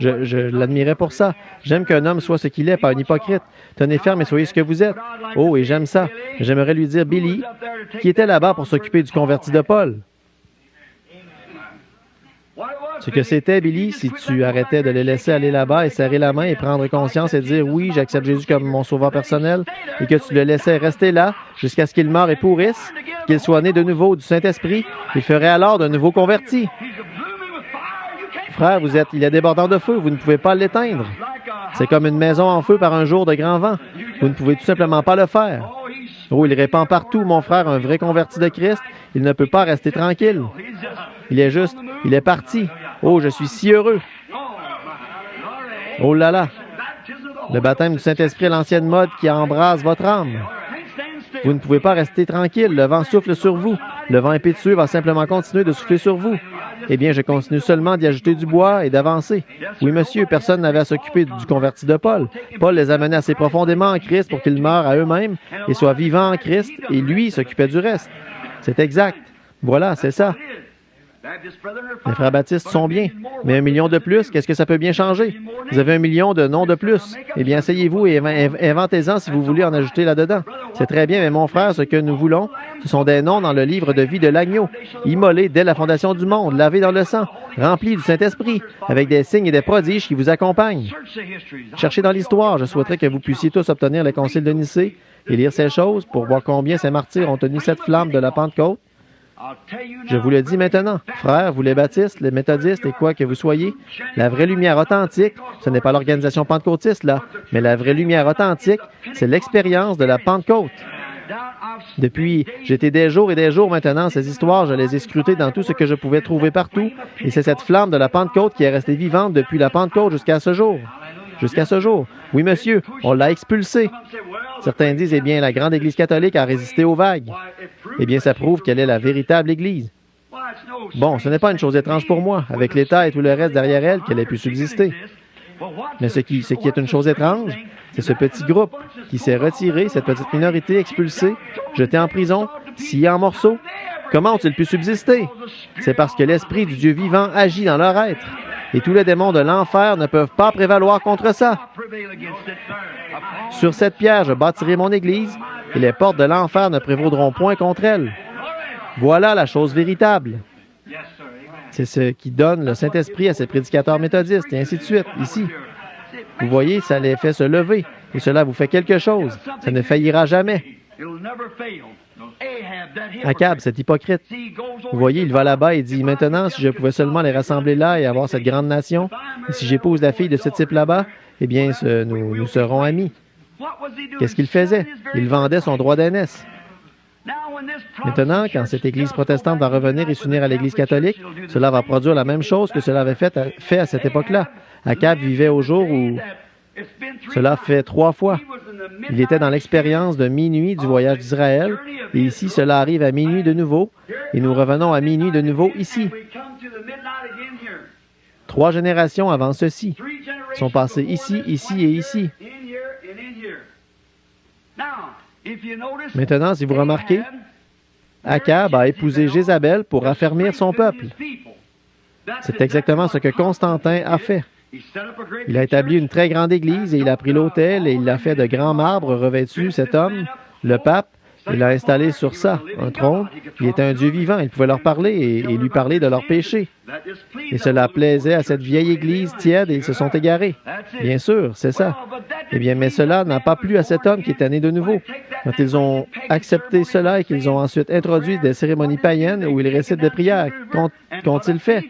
Je l'admirais pour ça. J'aime qu'un homme soit ce qu'il est, pas un hypocrite. Tenez ferme et soyez ce que vous êtes. Oh, et j'aime ça. J'aimerais lui dire, Billy, qui était là-bas pour s'occuper du converti de Paul. Ce que c'était, Billy, si tu arrêtais de les laisser aller là-bas et serrer la main et prendre conscience et dire « Oui, j'accepte Jésus comme mon sauveur personnel » et que tu le laissais rester là jusqu'à ce qu'il meure et pourrisse, qu'il soit né de nouveau du Saint-Esprit, il ferait alors d'un nouveau converti. Frère, il est débordant de feu, vous ne pouvez pas l'éteindre. C'est comme une maison en feu par un jour de grand vent. Vous ne pouvez tout simplement pas le faire. Oh, il répand partout, mon frère, un vrai converti de Christ. Il ne peut pas rester tranquille. Il est parti. Oh, je suis si heureux. Oh là là. Le baptême du Saint-Esprit est l'ancienne mode qui embrase votre âme. Vous ne pouvez pas rester tranquille. Le vent souffle sur vous. Le vent impétueux va simplement continuer de souffler sur vous. Eh bien, je continue seulement d'y ajouter du bois et d'avancer. Oui, monsieur, personne n'avait à s'occuper du converti de Paul. Paul les amenait assez profondément en Christ pour qu'ils meurent à eux-mêmes et soient vivants en Christ, et lui s'occupait du reste. C'est exact. Voilà, c'est ça. Les frères baptistes sont bien, mais 1 million de plus, qu'est-ce que ça peut bien changer? Vous avez 1 million de noms de plus. Eh bien, asseyez-vous et inventez-en si vous voulez en ajouter là-dedans. C'est très bien, mais mon frère, ce que nous voulons, ce sont des noms dans le livre de vie de l'agneau, immolés dès la fondation du monde, lavés dans le sang, remplis du Saint-Esprit, avec des signes et des prodiges qui vous accompagnent. Cherchez dans l'histoire. Je souhaiterais que vous puissiez tous obtenir le concile de Nicée et lire ces choses pour voir combien ces martyrs ont tenu cette flamme de la Pentecôte. Je vous le dis maintenant, frères, vous les baptistes, les méthodistes et quoi que vous soyez, la vraie lumière authentique, ce n'est pas l'organisation pentecôtiste là, mais la vraie lumière authentique, c'est l'expérience de la Pentecôte. Depuis, j'étais des jours et des jours maintenant, ces histoires, je les ai scrutées dans tout ce que je pouvais trouver partout, et c'est cette flamme de la Pentecôte qui est restée vivante depuis la Pentecôte jusqu'à ce jour. Jusqu'à ce jour. Oui, monsieur, on l'a expulsée. Certains disent, eh bien, la grande Église catholique a résisté aux vagues. Eh bien, ça prouve qu'elle est la véritable Église. Bon, ce n'est pas une chose étrange pour moi, avec l'État et tout le reste derrière elle, qu'elle ait pu subsister. Mais ce qui est une chose étrange, c'est ce petit groupe qui s'est retiré, cette petite minorité expulsée, jetée en prison, sciée en morceaux. Comment ont-ils pu subsister? C'est parce que l'Esprit du Dieu vivant agit dans leur être. Et tous les démons de l'enfer ne peuvent pas prévaloir contre ça. Sur cette pierre, je bâtirai mon Église, et les portes de l'enfer ne prévaudront point contre elle. Voilà la chose véritable. C'est ce qui donne le Saint-Esprit à ces prédicateurs méthodistes, et ainsi de suite, ici. Vous voyez, ça les fait se lever. Et cela vous fait quelque chose. Ça ne faillira jamais. Akab, cet hypocrite. Vous voyez, il va là-bas et dit, maintenant, si je pouvais seulement les rassembler là et avoir cette grande nation, et si j'épouse la fille de ce type là-bas, eh bien, nous serons amis. Qu'est-ce qu'il faisait? Il vendait son droit d'aînesse. Maintenant, quand cette Église protestante va revenir et s'unir à l'Église catholique, cela va produire la même chose que cela avait fait à cette époque-là. Akab vivait au jour où cela fait 3 fois. Il était dans l'expérience de minuit du voyage d'Israël, et ici, cela arrive à minuit de nouveau, et nous revenons à minuit de nouveau ici. 3 générations avant ceci sont passées ici, ici et ici. Maintenant, si vous remarquez, Akab a épousé Jézabel pour affermir son peuple. C'est exactement ce que Constantin a fait. Il a établi une très grande église et il a pris l'autel et il l'a fait de grands marbres revêtus, cet homme, le pape. Il l'a installé sur ça, un trône. Il était un Dieu vivant. Il pouvait leur parler et lui parler de leurs péchés. Et cela plaisait à cette vieille église tiède et ils se sont égarés. Bien sûr, c'est ça. Eh bien, mais cela n'a pas plu à cet homme qui était né de nouveau. Quand ils ont accepté cela et qu'ils ont ensuite introduit des cérémonies païennes où ils récitent des prières, qu'ont-ils fait?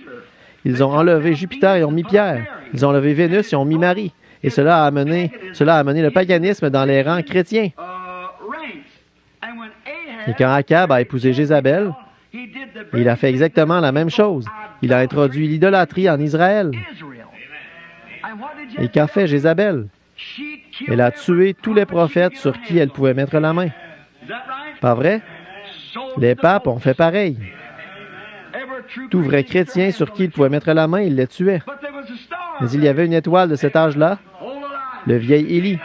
Ils ont enlevé Jupiter et ont mis Pierre. Ils ont enlevé Vénus et ont mis Marie. Et cela a amené le paganisme dans les rangs chrétiens. Et quand Akab a épousé Jézabel, il a fait exactement la même chose. Il a introduit l'idolâtrie en Israël. Et qu'a fait Jézabel? Elle a tué tous les prophètes sur qui elle pouvait mettre la main. Pas vrai? Les papes ont fait pareil. Tout vrai chrétien sur qui il pouvait mettre la main, il les tuait. Mais il y avait une étoile de cet âge-là, le vieil Élie.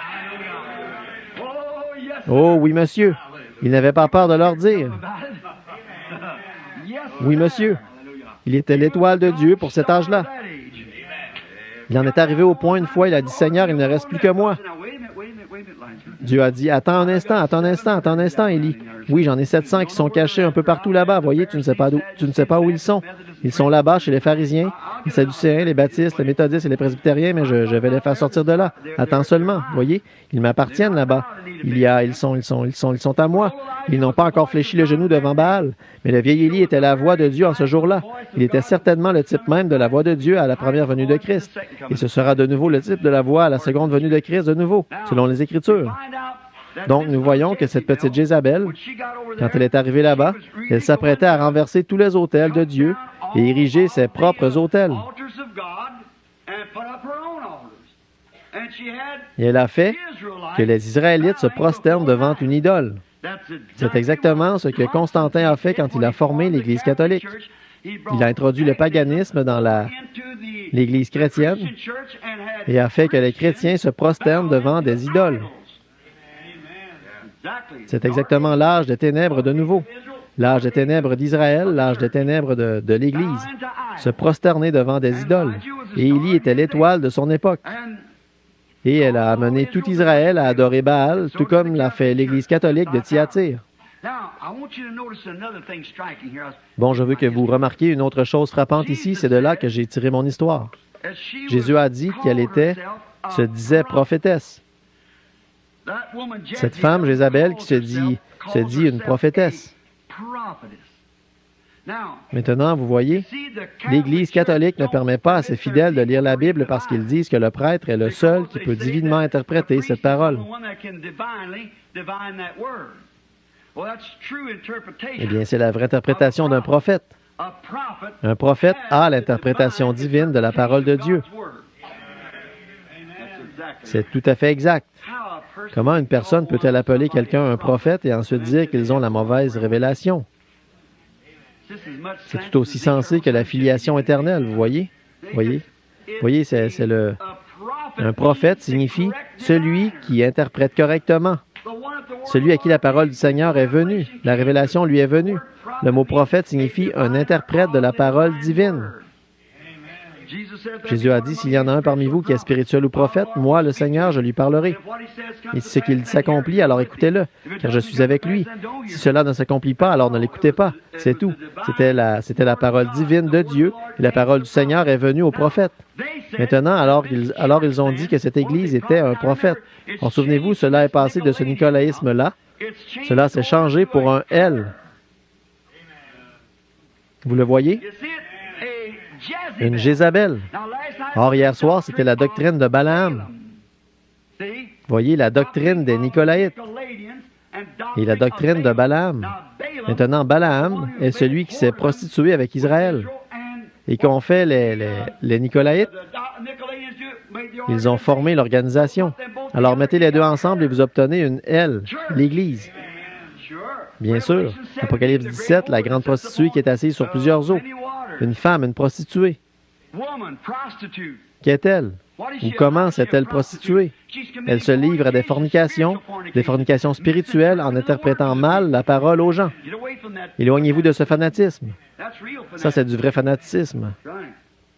Oh oui, monsieur. Il n'avait pas peur de leur dire. Oui, monsieur. Il était l'étoile de Dieu pour cet âge-là. Il en est arrivé au point une fois, il a dit, Seigneur, il ne reste plus que moi. Dieu a dit, attends un instant, Élie. Oui, j'en ai 700 qui sont cachés un peu partout là-bas. Voyez, tu ne sais pas où ils sont. Ils sont là-bas chez les pharisiens, les sadducéens, les baptistes, les méthodistes et les presbytériens, mais je vais les faire sortir de là. Attends seulement. Voyez, ils m'appartiennent là-bas. Ils sont à moi. Ils n'ont pas encore fléchi le genou devant Baal. Mais le vieil Élie était la voix de Dieu en ce jour-là. Il était certainement le type même de la voix de Dieu à la première venue de Christ. Et ce sera de nouveau le type de la voix à la seconde venue de Christ de nouveau, selon les Écritures. Donc, nous voyons que cette petite Jézabel, quand elle est arrivée là-bas, elle s'apprêtait à renverser tous les autels de Dieu et ériger ses propres autels. Et elle a fait que les Israélites se prosternent devant une idole. C'est exactement ce que Constantin a fait quand il a formé l'Église catholique. Il a introduit le paganisme dans l'Église chrétienne et a fait que les chrétiens se prosternent devant des idoles. C'est exactement l'âge des ténèbres de nouveau. L'âge des ténèbres d'Israël, l'âge des ténèbres de l'Église. Se prosterner devant des idoles. Et Élie était l'étoile de son époque. Et elle a amené tout Israël à adorer Baal, tout comme l'a fait l'Église catholique de Thyatire. Bon, je veux que vous remarquiez une autre chose frappante ici, c'est de là que j'ai tiré mon histoire. Jésus a dit qu'elle se disait prophétesse. Cette femme, Jézabel, qui se dit une prophétesse. Maintenant, vous voyez, l'Église catholique ne permet pas à ses fidèles de lire la Bible parce qu'ils disent que le prêtre est le seul qui peut divinement interpréter cette parole. Eh bien, c'est la vraie interprétation d'un prophète. Un prophète a l'interprétation divine de la parole de Dieu. C'est tout à fait exact. Comment une personne peut-elle appeler quelqu'un un prophète et ensuite dire qu'ils ont la mauvaise révélation? C'est tout aussi sensé que la filiation éternelle, vous voyez? Voyez, un prophète signifie celui qui interprète correctement. Celui à qui la parole du Seigneur est venue. La révélation lui est venue. Le mot prophète signifie un interprète de la parole divine. Jésus a dit, s'il y en a un parmi vous qui est spirituel ou prophète, moi, le Seigneur, je lui parlerai. Et si ce qu'il s'accomplit, alors écoutez-le, car je suis avec lui. Si cela ne s'accomplit pas, alors ne l'écoutez pas. C'est tout. C'était la parole divine de Dieu, et la parole du Seigneur est venue au prophète. Maintenant, alors ils ont dit que cette Église était un prophète. En souvenez-vous, cela est passé de ce nicolaïsme-là. Cela s'est changé pour un L. Vous le voyez? Une Jézabel. Or, hier soir, c'était la doctrine de Balaam. Voyez, la doctrine des Nicolaïtes et la doctrine de Balaam. Maintenant, Balaam est celui qui s'est prostitué avec Israël. Et qu'ont fait les Nicolaïtes? Ils ont formé l'organisation. Alors, mettez les deux ensemble et vous obtenez une L, l'Église. Bien sûr. Apocalypse 17, la grande prostituée qui est assise sur plusieurs eaux. Une femme, une prostituée. Qu'est-elle? Ou comment s'est-elle prostituée? Elle se livre à des fornications spirituelles en interprétant mal la parole aux gens. Éloignez-vous de ce fanatisme. Ça, c'est du vrai fanatisme.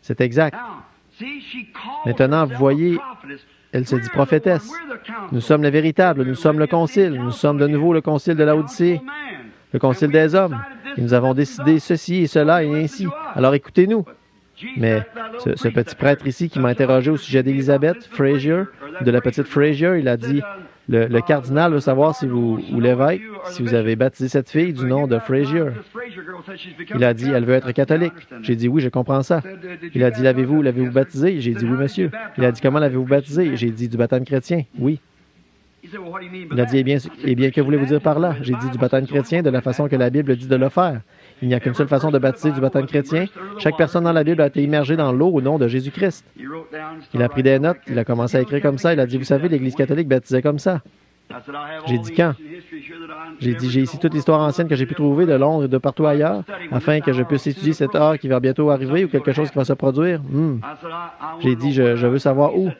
C'est exact. Maintenant, vous voyez, elle se dit prophétesse. Nous sommes les véritables, nous sommes le concile, nous sommes de nouveau le concile de Laodicée, le concile des hommes. Et nous avons décidé ceci et cela et ainsi. Alors écoutez-nous. Mais ce petit prêtre ici qui m'a interrogé au sujet d'Elizabeth Fraser, de la petite Fraser, il a dit, le cardinal veut savoir si vous, ou l'évêque, si vous avez baptisé cette fille du nom de Fraser. Il a dit, elle veut être catholique. J'ai dit, oui, je comprends ça. Il a dit, l'avez-vous baptisé? J'ai dit, oui, monsieur. Il a dit, comment l'avez-vous baptisé? J'ai dit, du baptême chrétien. Oui. Il a dit, eh bien, que voulez-vous dire par là? J'ai dit, du baptême chrétien de la façon que la Bible dit de le faire. Il n'y a qu'une seule façon de baptiser du baptême chrétien. Chaque personne dans la Bible a été immergée dans l'eau au nom de Jésus-Christ. Il a pris des notes, il a commencé à écrire comme ça. Il a dit, vous savez, l'Église catholique baptisait comme ça. J'ai dit, quand? J'ai dit, j'ai ici toute l'histoire ancienne que j'ai pu trouver de Londres et de partout ailleurs, afin que je puisse étudier cette heure qui va bientôt arriver ou quelque chose qui va se produire. J'ai dit, je veux savoir où.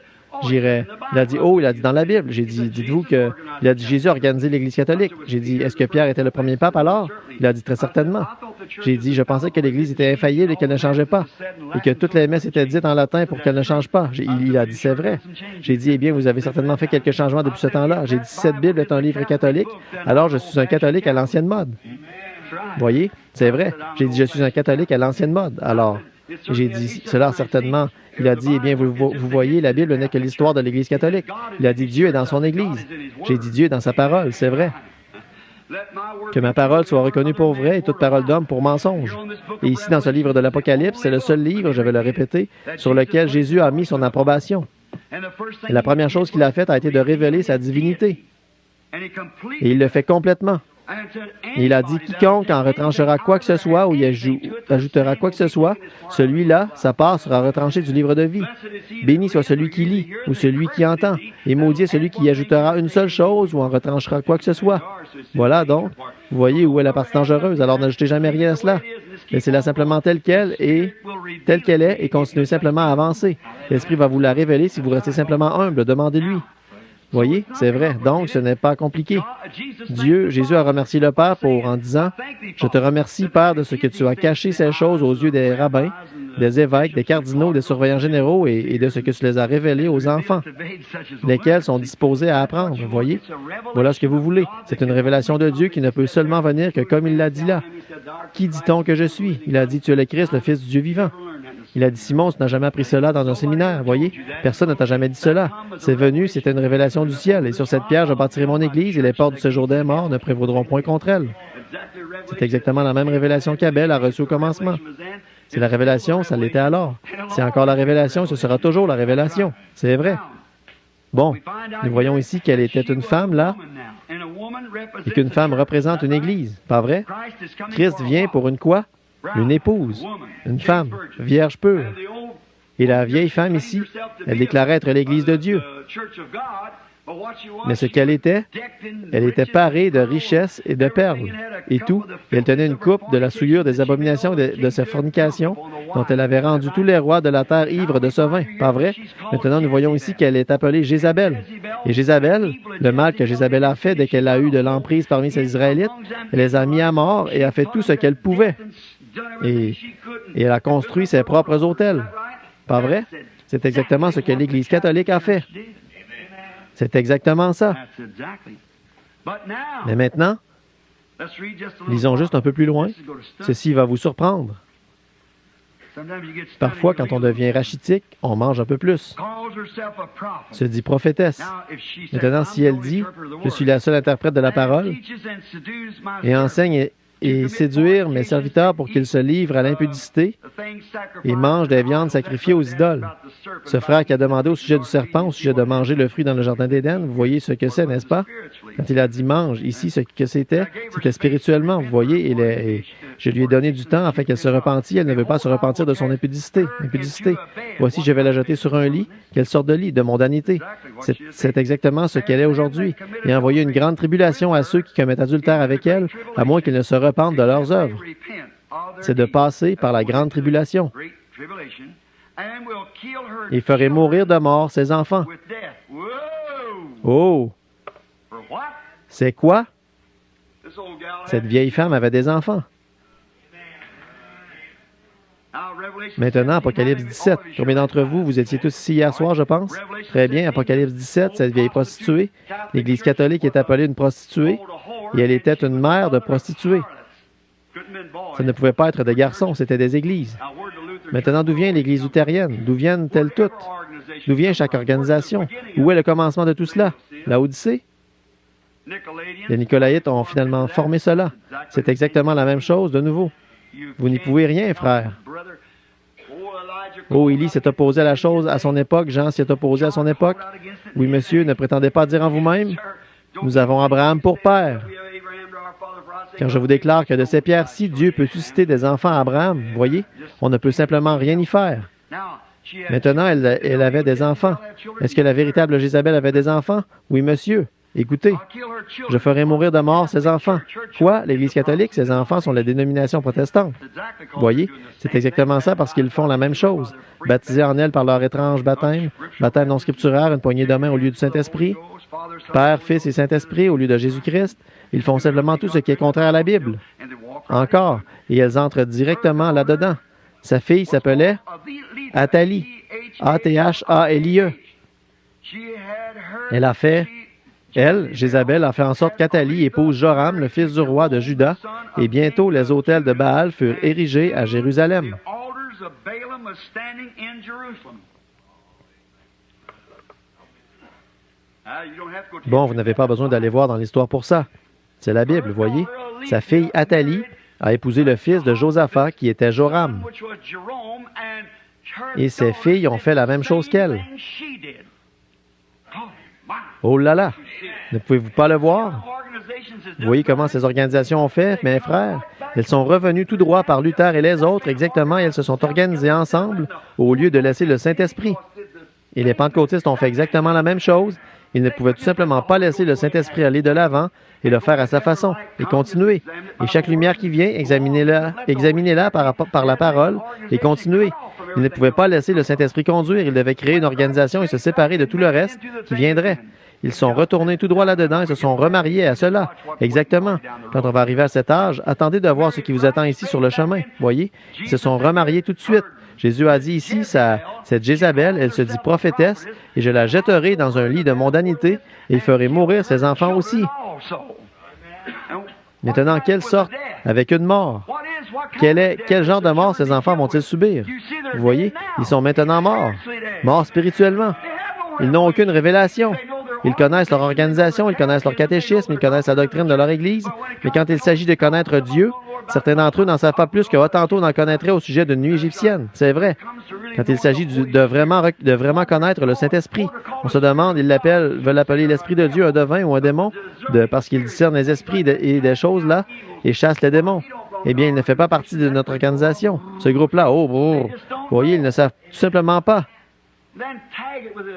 J'irai. Il a dit, oh, il a dit dans la Bible. J'ai dit, dites-vous que... Il a dit, Jésus a organisé l'Église catholique. J'ai dit, est-ce que Pierre était le premier pape alors? Il a dit, très certainement. J'ai dit, je pensais que l'Église était infaillible et qu'elle ne changeait pas, et que toutes les messes étaient dites en latin pour qu'elle ne change pas. Il a dit, c'est vrai. J'ai dit, eh bien, vous avez certainement fait quelques changements depuis ce temps-là. J'ai dit, si cette Bible est un livre catholique, alors je suis un catholique à l'ancienne mode. Voyez, c'est vrai. J'ai dit, je suis un catholique à l'ancienne mode. Alors, j'ai dit cela certainement. Il a dit, eh bien, vous voyez, la Bible n'est que l'histoire de l'Église catholique. Il a dit, Dieu est dans son Église. J'ai dit, Dieu est dans sa parole, c'est vrai. Que ma parole soit reconnue pour vraie et toute parole d'homme pour mensonge. Et ici, dans ce livre de l'Apocalypse, c'est le seul livre, je vais le répéter, sur lequel Jésus a mis son approbation. Et la première chose qu'il a faite a été de révéler sa divinité. Et il le fait complètement. Et il a dit, quiconque en retranchera quoi que ce soit ou y ajoutera quoi que ce soit, celui-là, sa part sera retranchée du livre de vie. Béni soit celui qui lit ou celui qui entend, et maudit est celui qui y ajoutera une seule chose ou en retranchera quoi que ce soit. Voilà donc, vous voyez où est la partie dangereuse, alors n'ajoutez jamais rien à cela. Laissez-la simplement telle qu'elle est et continuez simplement à avancer. L'Esprit va vous la révéler si vous restez simplement humble, demandez-lui. Voyez, c'est vrai. Donc, ce n'est pas compliqué. Jésus a remercié le Père en disant, « Je te remercie, Père, de ce que tu as caché ces choses aux yeux des rabbins, des évêques, des cardinaux, des surveillants généraux et de ce que tu les as révélés aux enfants, lesquels sont disposés à apprendre. » Voyez, voilà ce que vous voulez. C'est une révélation de Dieu qui ne peut seulement venir que comme il l'a dit là. Qui dit-on que je suis? Il a dit, « Tu es le Christ, le Fils du Dieu vivant. » Il a dit, Simon, tu n'as jamais appris cela dans un séminaire, voyez? Personne ne t'a jamais dit cela. C'est venu, c'était une révélation du ciel. Et sur cette pierre, je bâtirai mon église et les portes du séjour des morts ne prévaudront point contre elle. C'est exactement la même révélation qu'Abel a reçue au commencement. C'est la révélation, ça l'était alors. C'est encore la révélation, ce sera toujours la révélation. C'est vrai. Bon, nous voyons ici qu'elle était une femme, là, et qu'une femme représente une église, pas vrai? Christ vient pour une quoi? Une épouse, une femme, vierge pure. Et la vieille femme ici, elle déclarait être l'Église de Dieu. Mais ce qu'elle était parée de richesses et de perles, et tout. Et elle tenait une coupe de la souillure des abominations de ses fornications, dont elle avait rendu tous les rois de la terre ivres de ce vin. Pas vrai? Maintenant, nous voyons ici qu'elle est appelée Jézabel. Et Jézabel, le mal que Jézabel a fait dès qu'elle a eu de l'emprise parmi ses Israélites, elle les a mis à mort et a fait tout ce qu'elle pouvait. Et elle a construit ses propres autels. Pas vrai? C'est exactement ce que l'Église catholique a fait. C'est exactement ça. Mais maintenant, lisons juste un peu plus loin. Ceci va vous surprendre. Parfois, quand on devient rachitique, on mange un peu plus. Se dit prophétesse. Maintenant, si elle dit « Je suis la seule interprète de la parole » et enseigne et séduire mes serviteurs pour qu'ils se livrent à l'impudicité et mangent des viandes sacrifiées aux idoles. Ce frère qui a demandé au sujet du serpent, au sujet de manger le fruit dans le jardin d'Éden, vous voyez ce que c'est, n'est-ce pas? Quand il a dit « mange », ici, ce que c'était spirituellement, vous voyez, et je lui ai donné du temps afin qu'elle se repentît. Elle ne veut pas se repentir de son impudicité. Voici, je vais la jeter sur un lit. Quelle sorte de lit? De mondanité. C'est exactement ce qu'elle est aujourd'hui. Et envoyer une grande tribulation à ceux qui commettent adultère avec elle, à moins qu'ils ne se repentent de leurs œuvres. C'est de passer par la grande tribulation. Il ferait mourir de mort ses enfants. Oh! C'est quoi? Cette vieille femme avait des enfants. Maintenant, Apocalypse 17. Combien d'entre vous, vous étiez tous ici hier soir, je pense? Très bien, Apocalypse 17, cette vieille prostituée. L'Église catholique est appelée une prostituée, et elle était une mère de prostituées. Ça ne pouvait pas être des garçons, c'était des églises. Maintenant, d'où vient l'Église luthérienne? D'où viennent-elles toutes? D'où vient chaque organisation? Où est le commencement de tout cela? La Odyssée? Les Nicolaïtes ont finalement formé cela. C'est exactement la même chose de nouveau. Vous n'y pouvez rien, frère. Oh, Élie s'est opposé à la chose à son époque. Jean s'y est opposé à son époque. Oui, monsieur, ne prétendez pas dire en vous-même. Nous avons Abraham pour père. Car je vous déclare que de ces pierres-ci, Dieu peut susciter des enfants à Abraham. Voyez, on ne peut simplement rien y faire. Maintenant, elle avait des enfants. Est-ce que la véritable Jézabel avait des enfants? Oui, monsieur. Écoutez, je ferai mourir de mort ses enfants. Quoi? L'Église catholique, ses enfants sont la dénomination protestante. Voyez, c'est exactement ça parce qu'ils font la même chose. Baptisés en elle par leur étrange baptême, baptême non scripturaire, une poignée de main au lieu du Saint-Esprit, Père, Fils et Saint-Esprit au lieu de Jésus-Christ, ils font simplement tout ce qui est contraire à la Bible. Encore, et elles entrent directement là-dedans. Sa fille s'appelait Athalie, A-T-H-A-L-I-E. Elle, Jézabel, a fait en sorte qu'Athalie épouse Joram, le fils du roi de Juda, et bientôt les autels de Baal furent érigés à Jérusalem. Bon, vous n'avez pas besoin d'aller voir dans l'histoire pour ça. C'est la Bible, voyez. Sa fille Athalie a épousé le fils de Josaphat, qui était Joram. Et ses filles ont fait la même chose qu'elle. Oh là là! Ne pouvez-vous pas le voir? Vous voyez comment ces organisations ont fait, mes frères? Elles sont revenues tout droit par Luther et les autres, exactement, et elles se sont organisées ensemble au lieu de laisser le Saint-Esprit. Et les pentecôtistes ont fait exactement la même chose. Ils ne pouvaient tout simplement pas laisser le Saint-Esprit aller de l'avant et le faire à sa façon, et continuer. Et chaque lumière qui vient, examinez-la par la parole, et continuez. Ils ne pouvaient pas laisser le Saint-Esprit conduire. Ils devaient créer une organisation et se séparer de tout le reste qui viendrait. Ils sont retournés tout droit là-dedans et se sont remariés à cela. Exactement. Quand on va arriver à cet âge, attendez de voir ce qui vous attend ici sur le chemin. Voyez? Ils se sont remariés tout de suite. Jésus a dit ici, cette Jézabel, elle se dit prophétesse, et je la jetterai dans un lit de mondanité, et ferai mourir ses enfants aussi. Maintenant, quelle sorte? Avec une mort. Quel genre de mort ces enfants vont-ils subir? Vous voyez? Ils sont maintenant morts. Morts spirituellement. Ils n'ont aucune révélation. Ils connaissent leur organisation, ils connaissent leur catéchisme, ils connaissent la doctrine de leur Église, mais quand il s'agit de connaître Dieu, certains d'entre eux n'en savent pas plus que Hottentot n'en connaîtrait au sujet d'une nuit égyptienne. C'est vrai. Quand il s'agit de vraiment connaître le Saint-Esprit, on se demande, ils veulent appeler l'Esprit de Dieu un devin ou un démon, parce qu'ils discernent les esprits et des choses là, et chassent les démons. Eh bien, il ne fait pas partie de notre organisation. Ce groupe-là, vous voyez, ils ne savent tout simplement pas.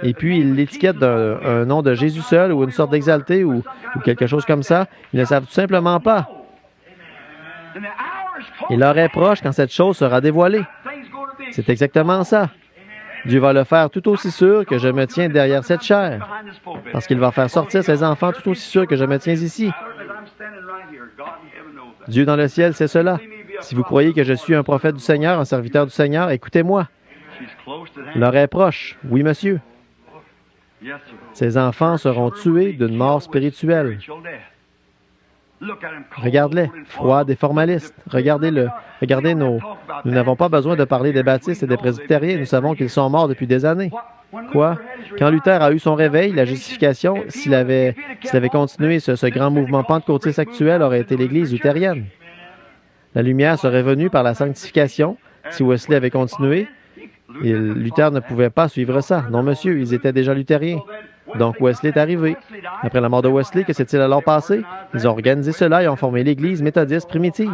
Et puis, ils l'étiquettent d'un nom de Jésus seul ou une sorte d'exalté ou quelque chose comme ça. Ils ne savent tout simplement pas. Et l'heure est proche quand cette chose sera dévoilée. C'est exactement ça. Dieu va le faire tout aussi sûr que je me tiens derrière cette chair. Parce qu'il va faire sortir ses enfants tout aussi sûr que je me tiens ici. Dieu dans le ciel, c'est cela. Si vous croyez que je suis un prophète du Seigneur, un serviteur du Seigneur, écoutez-moi. L'heure est proche. Oui, monsieur. Ces enfants seront tués d'une mort spirituelle. Regarde-les, froids et formalistes. Regardez nos... Nous n'avons pas besoin de parler des baptistes et des presbytériens. Nous savons qu'ils sont morts depuis des années. Quoi? Quand Luther a eu son réveil, la justification, s'il avait continué ce grand mouvement pentecôtiste actuel, aurait été l'Église luthérienne. La lumière serait venue par la sanctification. Si Wesley avait continué, Luther ne pouvait pas suivre ça. Non, monsieur, ils étaient déjà luthériens. Donc Wesley est arrivé. Après la mort de Wesley, que s'est-il alors passé? Ils ont organisé cela et ont formé l'Église méthodiste primitive.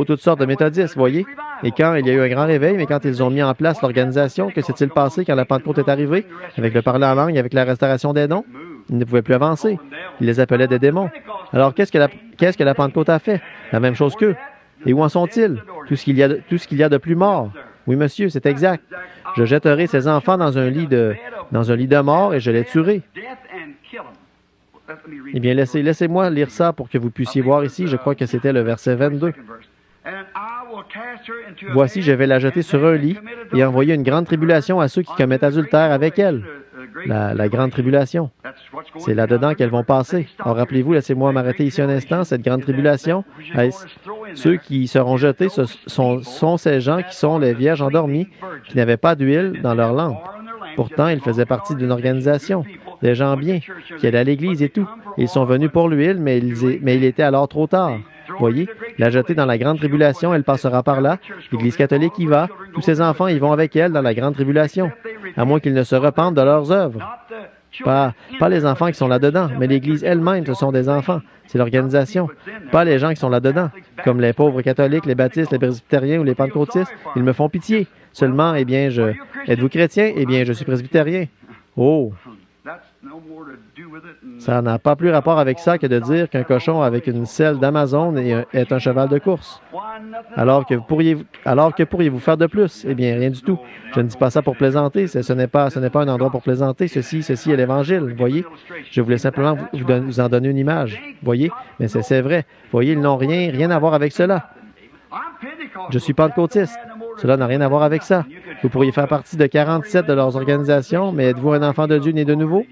Toutes sortes de méthodistes, voyez. Et quand il y a eu un grand réveil, mais quand ils ont mis en place l'organisation, que s'est-il passé quand la Pentecôte est arrivée? Avec le parler en langue, avec la restauration des dons, ils ne pouvaient plus avancer. Ils les appelaient des démons. Alors qu'est-ce que la Pentecôte a fait? La même chose qu'eux. Et où en sont-ils? Tout ce qu'il y a de plus mort. Oui, monsieur, c'est exact. Je jetterai ces enfants dans un lit de mort et je les tuerai. Eh bien, laissez-moi lire ça pour que vous puissiez voir ici. Je crois que c'était le verset 22. Voici, je vais la jeter sur un lit et envoyer une grande tribulation à ceux qui commettent adultère avec elle. La grande tribulation. C'est là-dedans qu'elles vont passer. Alors, rappelez-vous, laissez-moi m'arrêter ici un instant, cette grande tribulation. Ceux qui seront jetés, ce sont ces gens qui sont les vierges endormies, qui n'avaient pas d'huile dans leur lampe. Pourtant, ils faisaient partie d'une organisation, des gens bien, qui allaient à l'église et tout. Ils sont venus pour l'huile, mais il était alors trop tard. Voyez, la jeter dans la grande tribulation, elle passera par là. L'Église catholique y va. Tous ses enfants y vont avec elle dans la grande tribulation, à moins qu'ils ne se repentent de leurs œuvres. Pas les enfants qui sont là-dedans, mais l'Église elle-même, ce sont des enfants. C'est l'organisation. Pas les gens qui sont là-dedans, comme les pauvres catholiques, les baptistes, les presbytériens ou les pentecôtistes. Ils me font pitié. Seulement, êtes-vous chrétien? Eh bien, je suis presbytérien. Oh! Ça n'a pas plus rapport avec ça que de dire qu'un cochon avec une selle d'Amazon est un cheval de course. Alors que pourriez-vous faire de plus? Eh bien, rien du tout. Je ne dis pas ça pour plaisanter. Ce n'est pas un endroit pour plaisanter. Ceci est l'Évangile. Voyez? Je voulais simplement vous en donner une image. Voyez? Mais c'est vrai. Voyez, ils n'ont rien à voir avec cela. Je suis pentecôtiste. Cela n'a rien à voir avec ça. Vous pourriez faire partie de 47 de leurs organisations, mais êtes-vous un enfant de Dieu né de nouveau?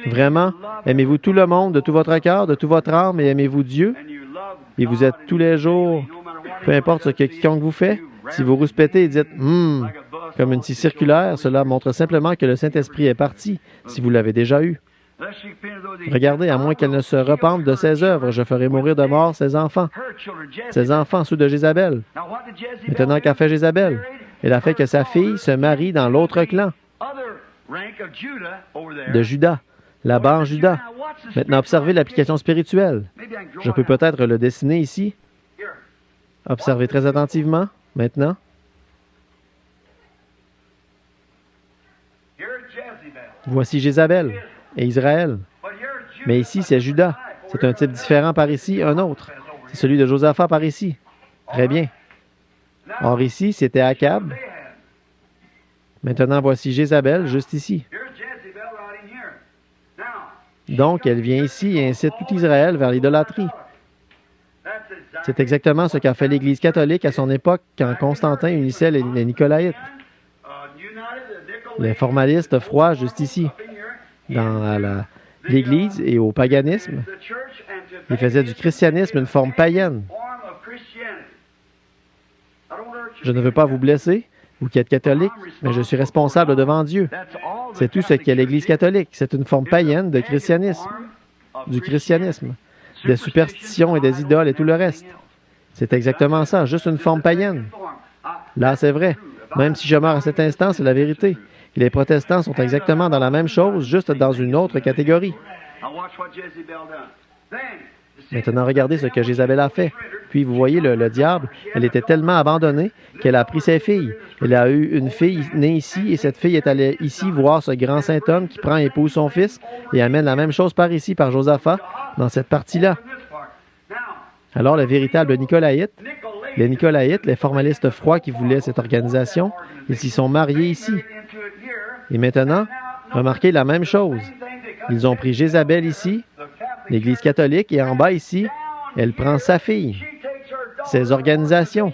Vraiment? Aimez-vous tout le monde de tout votre cœur, de toute votre âme, et aimez-vous Dieu? Et vous êtes tous les jours, peu importe ce que quiconque vous fait, si vous rouspétez et dites « comme une scie circulaire, cela montre simplement que le Saint-Esprit est parti, si vous l'avez déjà eu. Regardez, à moins qu'elle ne se repente de ses œuvres, je ferai mourir de mort ses enfants, ceux de Jézabel. Maintenant, qu'a fait Jézabel? Elle a fait que sa fille se marie dans l'autre clan de Judas, là-bas en Juda. Maintenant, observez l'application spirituelle. Je peux peut-être le dessiner ici. Observez très attentivement, maintenant. Voici Jézabel et Israël. Mais ici, c'est Judas. C'est un type différent par ici, un autre. C'est celui de Josaphat par ici. Très bien. Or ici, c'était Akab. Maintenant, voici Jézabel, juste ici. Donc, elle vient ici et incite tout Israël vers l'idolâtrie. C'est exactement ce qu'a fait l'Église catholique à son époque quand Constantin unissait les Nicolaïtes. Les formalistes froids, juste ici, dans l'Église et au paganisme. Ils faisaient du christianisme une forme païenne. Je ne veux pas vous blesser, vous qui êtes catholique, mais je suis responsable devant Dieu. C'est tout ce qu'est l'Église catholique. C'est une forme païenne de christianisme, du christianisme, des superstitions et des idoles et tout le reste. C'est exactement ça, juste une forme païenne. Là, c'est vrai. Même si je meurs à cet instant, c'est la vérité. Et les protestants sont exactement dans la même chose, juste dans une autre catégorie. Maintenant, regardez ce que Jézabel a fait. Puis, vous voyez, le diable, elle était tellement abandonnée qu'elle a pris ses filles. Elle a eu une fille née ici, et cette fille est allée ici voir ce grand saint homme qui prend et épouse son fils et amène la même chose par ici, par Josaphat, dans cette partie-là. Alors, le véritable Nicolaïte, les Nicolaïtes, les formalistes froids qui voulaient cette organisation, ils s'y sont mariés ici. Et maintenant, remarquez la même chose. Ils ont pris Jézabel ici, l'Église catholique, et en bas ici, elle prend sa fille, ses organisations,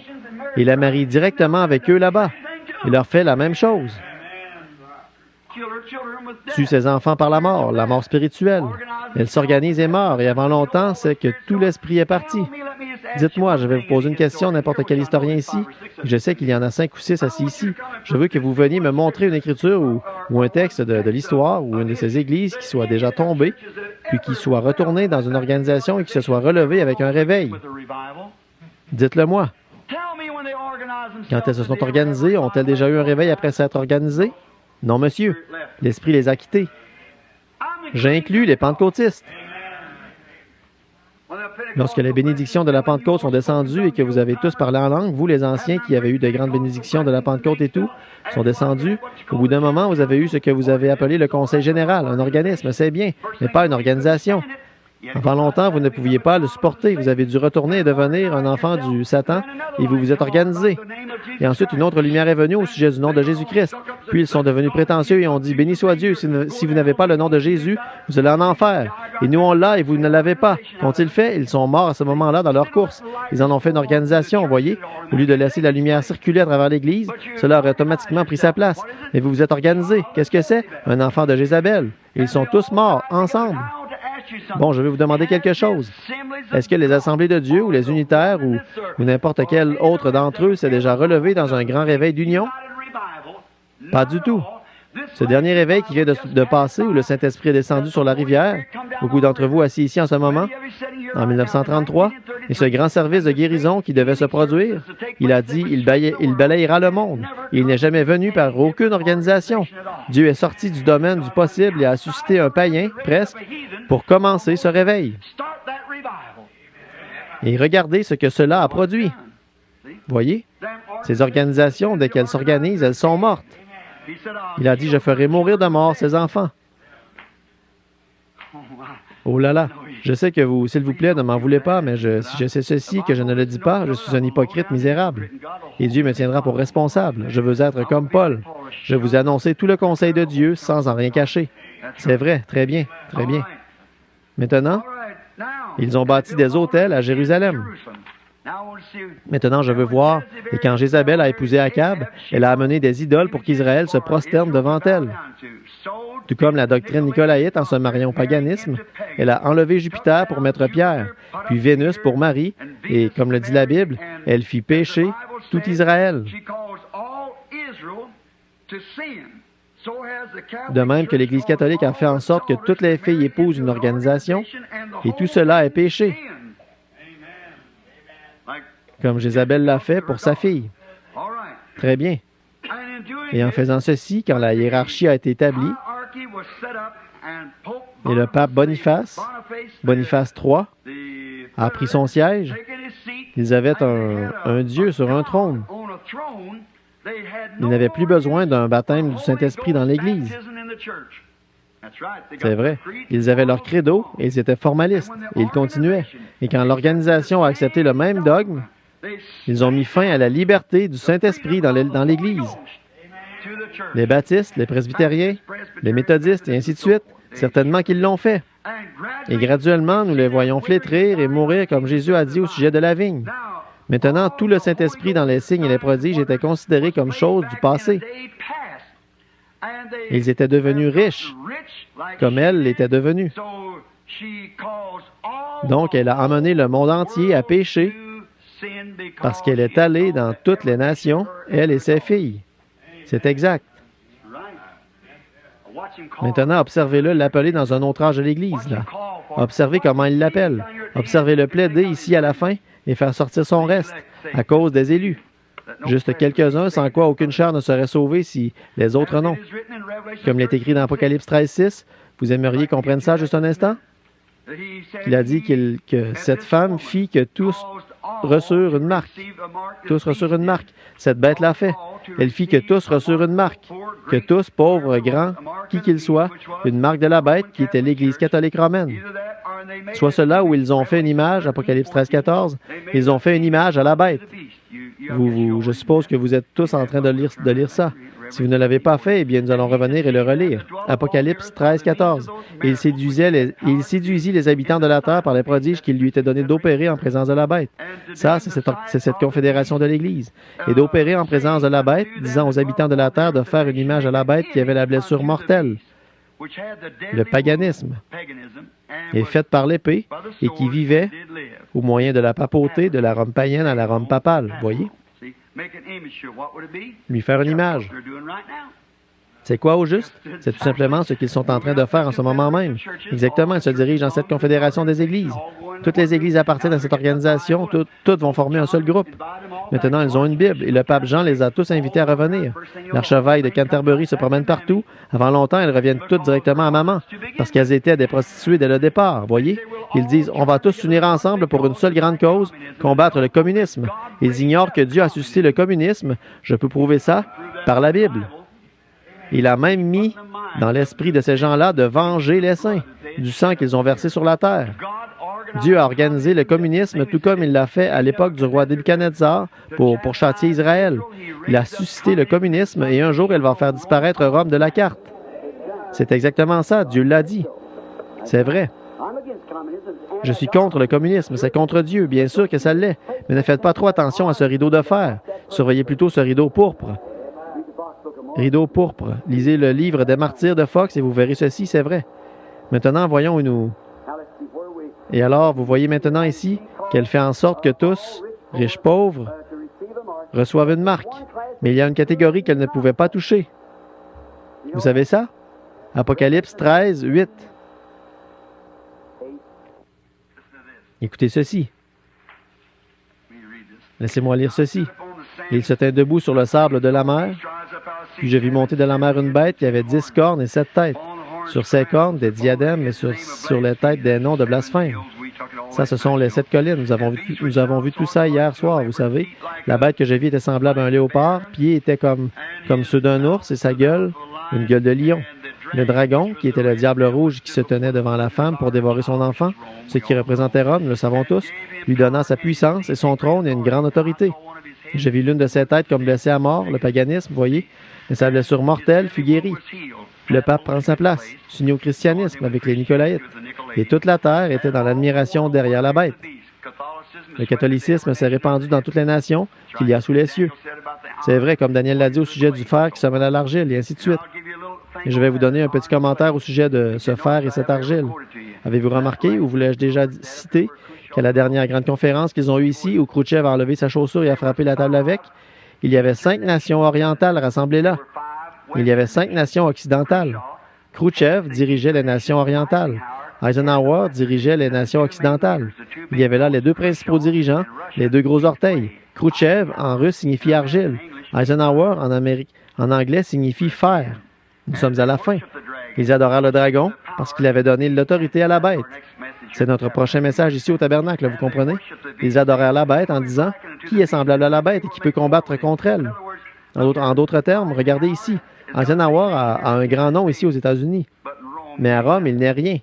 et la marie directement avec eux là-bas. Il leur fait la même chose. tue ses enfants par la mort spirituelle. Elle s'organise et meurt, et avant longtemps, c'est que tout l'esprit est parti. Dites-moi, je vais vous poser une question à n'importe quel historien ici. Je sais qu'il y en a 5 ou 6 assis ici. Je veux que vous veniez me montrer une écriture ou un texte de l'histoire ou une de ces églises qui soit déjà tombée, puis qui soit retournée dans une organisation et qui se soit relevée avec un réveil. Dites-le-moi. Quand elles se sont organisées, ont-elles déjà eu un réveil après s'être organisées? Non, monsieur. L'Esprit les a quittés. J'inclus les pentecôtistes. Lorsque les bénédictions de la Pentecôte sont descendues et que vous avez tous parlé en langue, vous, les anciens qui avez eu de grandes bénédictions de la Pentecôte et tout, sont descendus, au bout d'un moment, vous avez eu ce que vous avez appelé le Conseil général, un organisme, c'est bien, mais pas une organisation. Avant longtemps, vous ne pouviez pas le supporter. Vous avez dû retourner et devenir un enfant du Satan et vous vous êtes organisé. Et ensuite, une autre lumière est venue au sujet du nom de Jésus-Christ. Puis ils sont devenus prétentieux et ont dit, « Béni soit Dieu, si vous n'avez pas le nom de Jésus, vous allez en enfer. Et nous, on l'a et vous ne l'avez pas. » Qu'ont-ils fait? Ils sont morts à ce moment-là dans leur course. Ils en ont fait une organisation, voyez. Au lieu de laisser la lumière circuler à travers l'Église, cela aurait automatiquement pris sa place. Mais vous vous êtes organisé. Qu'est-ce que c'est? Un enfant de Jézabel. Et ils sont tous morts, ensemble. Bon, je vais vous demander quelque chose. Est-ce que les Assemblées de Dieu ou les unitaires ou n'importe quel autre d'entre eux s'est déjà relevé dans un grand réveil d'union? Pas du tout. Ce dernier réveil qui vient de passer, où le Saint-Esprit est descendu sur la rivière, beaucoup d'entre vous assis ici en ce moment, en 1933, et ce grand service de guérison qui devait se produire, il a dit, il balayera le monde. Il n'est jamais venu par aucune organisation. Dieu est sorti du domaine du possible et a suscité un païen, presque, pour commencer ce réveil. Et regardez ce que cela a produit. Voyez, ces organisations, dès qu'elles s'organisent, elles sont mortes. Il a dit, je ferai mourir de mort ces enfants. Oh là là, je sais que vous, s'il vous plaît, ne m'en voulez pas, mais si je sais ceci, que je ne le dis pas, je suis un hypocrite misérable. Et Dieu me tiendra pour responsable. Je veux être comme Paul. Je vous ai annoncé tout le conseil de Dieu sans en rien cacher. C'est vrai, très bien, très bien. Maintenant, ils ont bâti des autels à Jérusalem. Maintenant, je veux voir, et quand Jézabel a épousé Akab, elle a amené des idoles pour qu'Israël se prosterne devant elle. Tout comme la doctrine nicolaïte en se mariant au paganisme, elle a enlevé Jupiter pour mettre Pierre, puis Vénus pour Marie, et comme le dit la Bible, elle fit pécher tout Israël. De même que l'Église catholique a fait en sorte que toutes les filles épousent une organisation, et tout cela est péché. Comme Jézabel l'a fait pour sa fille. Très bien. Et en faisant ceci, quand la hiérarchie a été établie, et le pape Boniface III, a pris son siège, ils avaient un Dieu sur un trône. Ils n'avaient plus besoin d'un baptême du Saint-Esprit dans l'Église. C'est vrai. Ils avaient leur credo et ils étaient formalistes. Et ils continuaient. Et quand l'organisation a accepté le même dogme, ils ont mis fin à la liberté du Saint-Esprit dans l'Église. Les baptistes, les presbytériens, les méthodistes et ainsi de suite, certainement qu'ils l'ont fait. Et graduellement, nous les voyons flétrir et mourir comme Jésus a dit au sujet de la vigne. Maintenant, tout le Saint-Esprit dans les signes et les prodiges était considéré comme chose du passé. Ils étaient devenus riches, comme elle l'était devenue. Donc, elle a amené le monde entier à pécher parce qu'elle est allée dans toutes les nations, elle et ses filles. C'est exact. Maintenant, observez-le l'appeler dans un autre âge de l'Église. Là. Observez comment il l'appelle. Observez-le plaider ici à la fin et faire sortir son reste à cause des élus. Juste quelques-uns sans quoi aucune chair ne serait sauvée si les autres non. Comme il est écrit dans Apocalypse 13:6, vous aimeriez qu'on prenne ça juste un instant? Il a dit que cette femme fit que tous reçurent une marque. Tous reçurent une marque. Cette bête l'a fait. Elle fit que tous reçurent une marque. Que tous, pauvres, grands, qui qu'ils soient, une marque de la bête qui était l'Église catholique romaine. Soit cela où ils ont fait une image, Apocalypse 13:14, ils ont fait une image à la bête. Je suppose que vous êtes tous en train de lire ça. Si vous ne l'avez pas fait, eh bien, nous allons revenir et le relire. Apocalypse 13, 14. Et il séduisit les habitants de la terre par les prodiges qu'il lui était donné d'opérer en présence de la bête. Ça, c'est cette confédération de l'Église. Et d'opérer en présence de la bête, disant aux habitants de la terre de faire une image à la bête qui avait la blessure mortelle. Le paganisme est fait par l'épée et qui vivait au moyen de la papauté, de la Rome païenne à la Rome papale. Voyez? Lui faire une image. C'est quoi au juste? C'est tout simplement ce qu'ils sont en train de faire en ce moment même. Exactement, ils se dirigent dans cette confédération des églises. Toutes les églises appartiennent à cette organisation, toutes vont former un seul groupe. Maintenant, ils ont une Bible et le pape Jean les a tous invités à revenir. L'archevêque de Canterbury se promène partout. Avant longtemps, elles reviennent toutes directement à maman, parce qu'elles étaient des prostituées dès le départ, voyez? Ils disent, on va tous s'unir ensemble pour une seule grande cause, combattre le communisme. Ils ignorent que Dieu a suscité le communisme. Je peux prouver ça par la Bible. Il a même mis dans l'esprit de ces gens-là de venger les saints du sang qu'ils ont versé sur la terre. Dieu a organisé le communisme tout comme il l'a fait à l'époque du roi Nebuchadnezzar pour châtier Israël. Il a suscité le communisme et un jour, il va faire disparaître Rome de la carte. C'est exactement ça, Dieu l'a dit. C'est vrai. Je suis contre le communisme, c'est contre Dieu, bien sûr que ça l'est, mais ne faites pas trop attention à ce rideau de fer. Surveillez plutôt ce rideau pourpre. Rideau pourpre. Lisez le livre des martyrs de Fox et vous verrez ceci, c'est vrai. Maintenant, voyons où nous... Et alors, vous voyez maintenant ici qu'elle fait en sorte que tous, riches, pauvres, reçoivent une marque. Mais il y a une catégorie qu'elle ne pouvait pas toucher. Vous savez ça? Apocalypse 13, 8. Écoutez ceci. Laissez-moi lire ceci. Il se tint debout sur le sable de la mer. Puis je vis monter de la mer une bête qui avait 10 cornes et 7 têtes. Sur ces cornes, des diadèmes et sur les têtes des noms de blasphème. Ça, ce sont les 7 collines. Nous avons vu tout ça hier soir, vous savez. La bête que j'ai vue était semblable à un léopard. Pieds étaient comme ceux d'un ours et sa gueule, une gueule de lion. Le dragon, qui était le diable rouge qui se tenait devant la femme pour dévorer son enfant, ce qui représentait Rome, le savons tous, lui donna sa puissance et son trône et une grande autorité. Je vis l'une de ses têtes comme blessée à mort, le paganisme, voyez, mais sa blessure mortelle fut guérie. Le pape prend sa place, s'unit au christianisme avec les Nicolaïtes, et toute la terre était dans l'admiration derrière la bête. Le catholicisme s'est répandu dans toutes les nations qu'il y a sous les cieux. C'est vrai, comme Daniel l'a dit au sujet du fer qui se mêle à l'argile, et ainsi de suite. Et je vais vous donner un petit commentaire au sujet de ce fer et cette argile. Avez-vous remarqué, ou vous l'ai-je déjà cité, qu'à la dernière grande conférence qu'ils ont eue ici, où Khrouchtchev a enlevé sa chaussure et a frappé la table avec, il y avait 5 nations orientales rassemblées là. Il y avait 5 nations occidentales. Khrouchtchev dirigeait les nations orientales. Eisenhower dirigeait les nations occidentales. Il y avait là les 2 principaux dirigeants, les 2 gros orteils. Khrouchtchev, en russe, signifie argile. Eisenhower, en anglais, signifie fer. Nous sommes à la fin. Ils adorèrent le dragon parce qu'il avait donné l'autorité à la bête. C'est notre prochain message ici au tabernacle, vous comprenez? Ils adorèrent la bête en disant « Qui est semblable à la bête et qui peut combattre contre elle? » En d'autres termes, regardez ici. Eisenhower a un grand nom ici aux États-Unis. Mais à Rome, il n'est rien.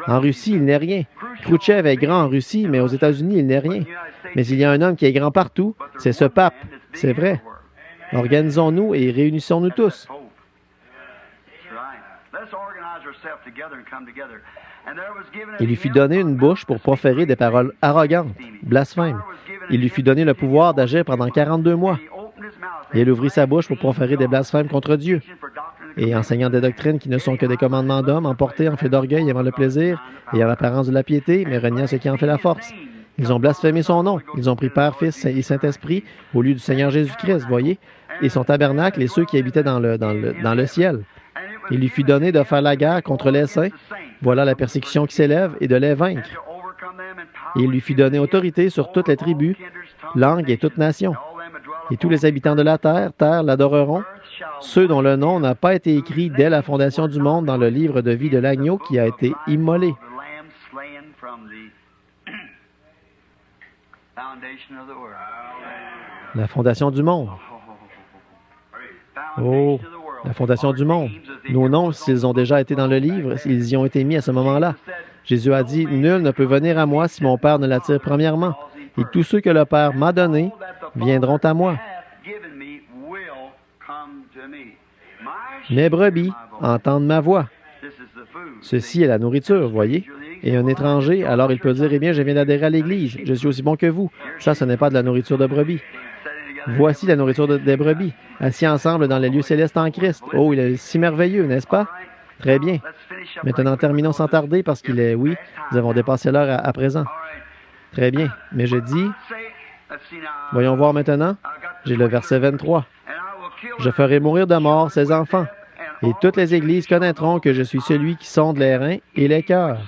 En Russie, il n'est rien. Khrouchtchev est grand en Russie, mais aux États-Unis, il n'est rien. Mais il y a un homme qui est grand partout, c'est ce pape. C'est vrai. Organisons-nous et réunissons-nous tous. Il lui fut donné une bouche pour proférer des paroles arrogantes, blasphèmes. Il lui fut donné le pouvoir d'agir pendant 42 mois. Et il ouvrit sa bouche pour proférer des blasphèmes contre Dieu. Et enseignant des doctrines qui ne sont que des commandements d'hommes, emportés en fait d'orgueil, aimant le plaisir, ayant l'apparence de la piété, mais reniant ce qui en fait la force. Ils ont blasphémé son nom. Ils ont pris Père, Fils et Saint-Esprit au lieu du Seigneur Jésus-Christ, voyez, et son tabernacle et ceux qui habitaient dans le ciel. Il lui fut donné de faire la guerre contre les saints. Voilà la persécution qui s'élève et de les vaincre. Et il lui fut donné autorité sur toutes les tribus, langues et toutes nations. Et tous les habitants de la terre l'adoreront, ceux dont le nom n'a pas été écrit dès la fondation du monde dans le livre de vie de l'agneau qui a été immolé. La fondation du monde. Oh, la fondation du monde. Nos noms, s'ils ont déjà été dans le livre, ils y ont été mis à ce moment-là. Jésus a dit, « Nul ne peut venir à moi si mon Père ne l'attire premièrement. Et tous ceux que le Père m'a donnés viendront à moi. » Mes brebis entendent ma voix. Ceci est la nourriture, voyez. Et un étranger, alors il peut dire, eh bien, je viens d'adhérer à l'Église, je suis aussi bon que vous. Ça, ce n'est pas de la nourriture de brebis. Voici la nourriture des brebis, assis ensemble dans les lieux célestes en Christ. Oh, il est si merveilleux, n'est-ce pas? Très bien. Maintenant, terminons sans tarder parce qu'il est, oui, nous avons dépassé l'heure à présent. Très bien. Mais je dis, voyons voir maintenant, j'ai le verset 23. Je ferai mourir de mort ses enfants, et toutes les églises connaîtront que je suis celui qui sonde les reins et les cœurs,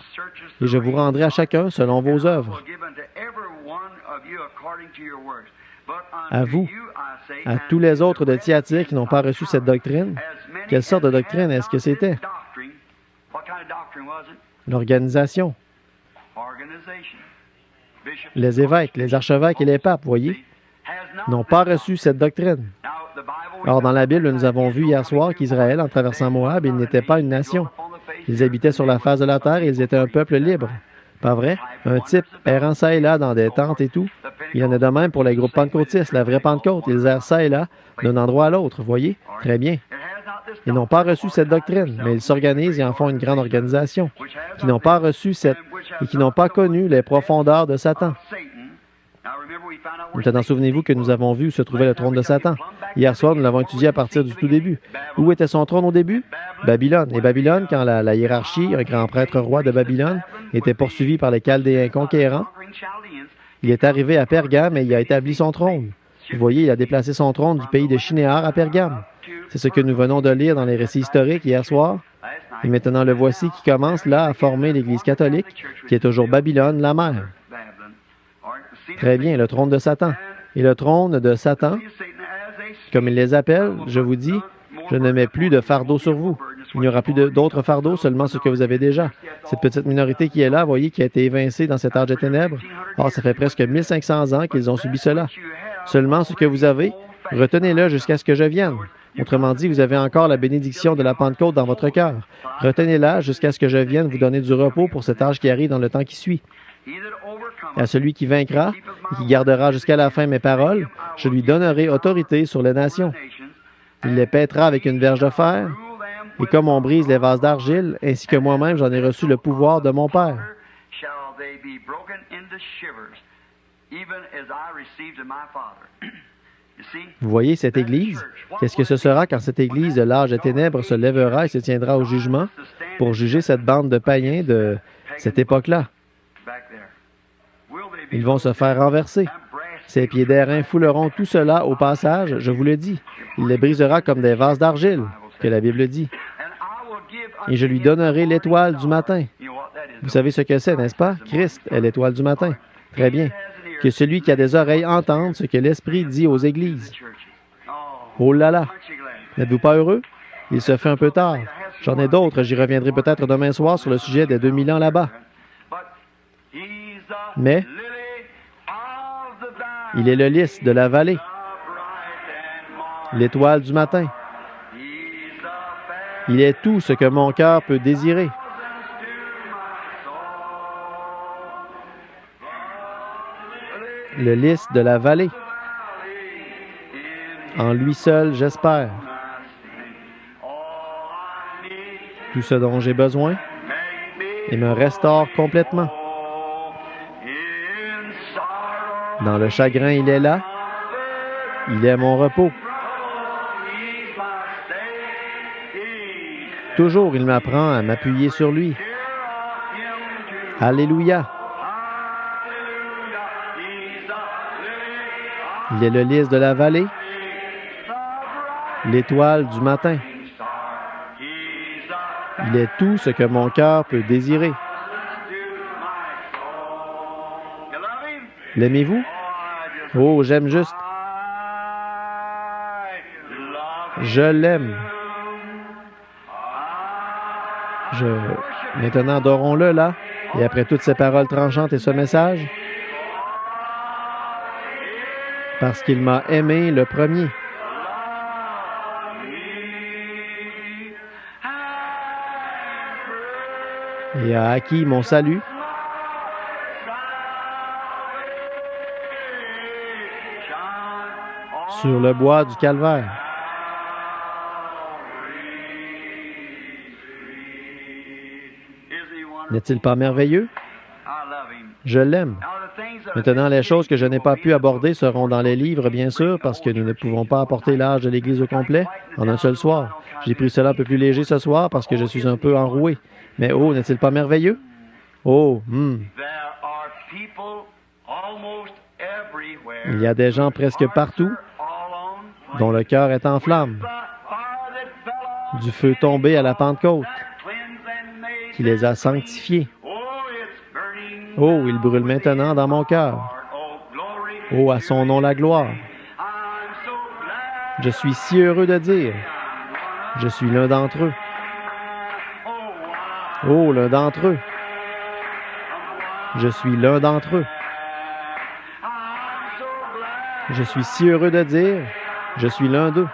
et je vous rendrai à chacun selon vos œuvres. À vous, à tous les autres de Thyatire qui n'ont pas reçu cette doctrine, quelle sorte de doctrine est-ce que c'était? L'organisation. Les évêques, les archevêques et les papes, voyez, n'ont pas reçu cette doctrine. Or, dans la Bible, nous avons vu hier soir qu'Israël, en traversant Moab, ils n'étaient pas une nation. Ils habitaient sur la face de la terre et ils étaient un peuple libre. Pas vrai? Un type errant ça et là dans des tentes et tout. Il y en a de même pour les groupes pentecôtistes, la vraie Pentecôte. Ils errent ça et là, d'un endroit à l'autre, voyez? Très bien. Ils n'ont pas reçu cette doctrine, mais ils s'organisent et en font une grande organisation, qui n'ont pas reçu cette et qui n'ont pas connu les profondeurs de Satan. Maintenant, souvenez-vous que nous avons vu où se trouvait le trône de Satan. Hier soir, nous l'avons étudié à partir du tout début. Où était son trône au début? Babylone. Et Babylone, quand la hiérarchie, un grand prêtre roi de Babylone, était poursuivi par les Chaldéens conquérants, il est arrivé à Pergame et il a établi son trône. Vous voyez, il a déplacé son trône du pays de Shinéar à Pergame. C'est ce que nous venons de lire dans les récits historiques hier soir. Et maintenant, le voici qui commence là à former l'Église catholique, qui est toujours Babylone, la mère. Très bien, le trône de Satan. Et le trône de Satan, comme il les appelle, je vous dis, je ne mets plus de fardeau sur vous. Il n'y aura plus d'autres fardeaux, seulement ce que vous avez déjà. Cette petite minorité qui est là, voyez, qui a été évincée dans cet âge de ténèbres. Or, ça fait presque 1500 ans qu'ils ont subi cela. Seulement ce que vous avez, retenez-le jusqu'à ce que je vienne. Autrement dit, vous avez encore la bénédiction de la Pentecôte dans votre cœur. Retenez-la jusqu'à ce que je vienne vous donner du repos pour cet âge qui arrive dans le temps qui suit. À celui qui vaincra et qui gardera jusqu'à la fin mes paroles, je lui donnerai autorité sur les nations. Il les pètera avec une verge de fer, et comme on brise les vases d'argile, ainsi que moi-même j'en ai reçu le pouvoir de mon Père. Vous voyez cette Église? Qu'est-ce que ce sera quand cette Église de l'âge des ténèbres se lèvera et se tiendra au jugement pour juger cette bande de païens de cette époque-là? Ils vont se faire renverser. Ces pieds d'airain fouleront tout cela au passage, je vous le dis. Il les brisera comme des vases d'argile, que la Bible dit. Et je lui donnerai l'étoile du matin. Vous savez ce que c'est, n'est-ce pas? Christ est l'étoile du matin. Très bien. Que celui qui a des oreilles entende ce que l'Esprit dit aux églises. Oh là là! N'êtes-vous pas heureux? Il se fait un peu tard. J'en ai d'autres, j'y reviendrai peut-être demain soir sur le sujet des 2000 ans là-bas. Mais il est le lys de la vallée, l'étoile du matin. Il est tout ce que mon cœur peut désirer. Le lys de la vallée. En lui seul, j'espère. Tout ce dont j'ai besoin et me restaure complètement. Dans le chagrin, il est là. Il est mon repos. Toujours, il m'apprend à m'appuyer sur lui. Alléluia. Il est le lys de la vallée, l'étoile du matin. Il est tout ce que mon cœur peut désirer. L'aimez-vous? Oh, j'aime juste. Je l'aime. Maintenant, adorons-le là, et après toutes ces paroles tranchantes et ce message, parce qu'il m'a aimé le premier. Et a acquis mon salut. Sur le bois du calvaire. N'est-il pas merveilleux? Je l'aime. Maintenant, les choses que je n'ai pas pu aborder seront dans les livres, bien sûr, parce que nous ne pouvons pas apporter l'âge de l'Église au complet en un seul soir. J'ai pris cela un peu plus léger ce soir parce que je suis un peu enroué. Mais oh, n'est-il pas merveilleux? Oh, Il y a des gens presque partout dont le cœur est en flammes. Du feu tombé à la Pentecôte, qui les a sanctifiés. Oh, il brûle maintenant dans mon cœur. Oh, à son nom la gloire. Je suis si heureux de dire, je suis l'un d'entre eux. Oh, l'un d'entre eux. Je suis l'un d'entre eux. Je suis si heureux de dire, je suis l'un d'eux.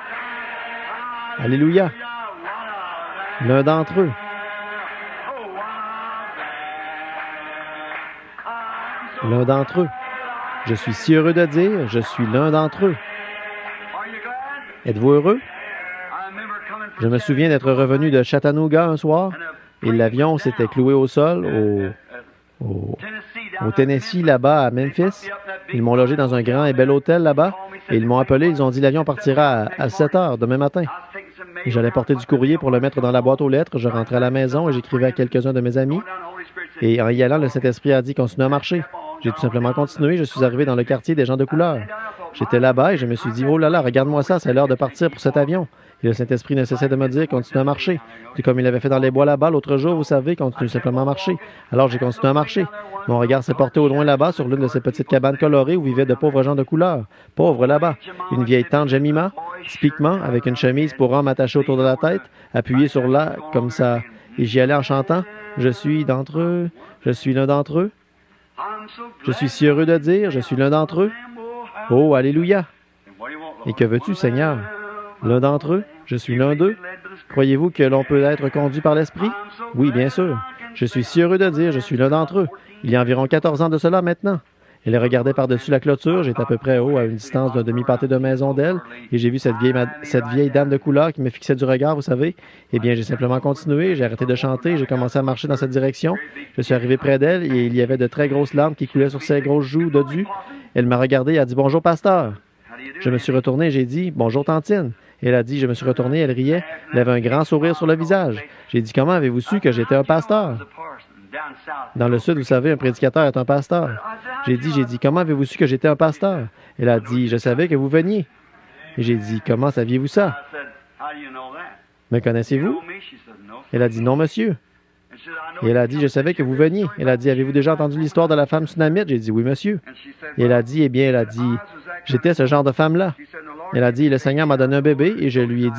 Alléluia. L'un d'entre eux. L'un d'entre eux. Je suis si heureux de dire, je suis l'un d'entre eux. Êtes-vous heureux? Je me souviens d'être revenu de Chattanooga un soir et l'avion s'était cloué au sol au Tennessee, là-bas, à Memphis. Ils m'ont logé dans un grand et bel hôtel là-bas et ils m'ont appelé. Ils ont dit l'avion partira à 7 heures demain matin. Et j'allais porter du courrier pour le mettre dans la boîte aux lettres. Je rentrais à la maison et j'écrivais à quelques-uns de mes amis. Et en y allant, le Saint-Esprit a dit « Continue à marcher ». J'ai tout simplement continué. Je suis arrivé dans le quartier des gens de couleur. J'étais là-bas et je me suis dit « Oh là là, regarde-moi ça, c'est l'heure de partir pour cet avion ». Et le Saint-Esprit ne cessait de me dire « Continue à marcher ». Tout comme il avait fait dans les bois là-bas l'autre jour, vous savez, continue simplement à marcher. Alors j'ai continué à marcher. Mon regard s'est porté au loin là-bas sur l'une de ces petites cabanes colorées où vivaient de pauvres gens de couleur. Pauvres là-bas. Une vieille tante Jemima, typiquement, avec une chemise pour homme attachée autour de la tête, appuyée sur là, comme ça. Et j'y allais en chantant « Je suis d'entre eux, je suis l'un d'entre eux. Je suis si heureux de dire, je suis l'un d'entre eux. Oh, alléluia. Et que veux-tu, Seigneur? L'un d'entre eux? Je suis l'un d'eux? Croyez-vous que l'on peut être conduit par l'Esprit? Oui, bien sûr. Je suis si heureux de dire, je suis l'un d'entre eux. Il y a environ 14 ans de cela maintenant. Elle regardait par-dessus la clôture. J'étais à peu près à une distance d'un demi-pâté de maison d'elle, et j'ai vu cette vieille dame de couleur qui me fixait du regard, vous savez. Eh bien, j'ai simplement continué, j'ai arrêté de chanter, j'ai commencé à marcher dans cette direction. Je suis arrivé près d'elle, et il y avait de très grosses larmes qui coulaient sur ses grosses joues dodues. Elle m'a regardé et a dit « Bonjour, pasteur ». Je me suis retourné et j'ai dit « Bonjour, tantine ». Elle a dit, je me suis retourné, elle riait, elle avait un grand sourire sur le visage. J'ai dit, comment avez-vous su que j'étais un pasteur? Dans le Sud, vous savez, un prédicateur est un pasteur. J'ai dit, comment avez-vous su que j'étais un pasteur? Elle a dit, je savais que vous veniez. Et j'ai dit, comment saviez-vous ça? Me connaissez-vous? Elle a dit, non, monsieur. Et elle a dit, je savais que vous veniez. Elle a dit, avez-vous déjà entendu l'histoire de la femme tsunamite? J'ai dit, oui, monsieur. Et elle a dit, j'étais ce genre de femme-là. Elle a dit, le Seigneur m'a donné un bébé et je lui ai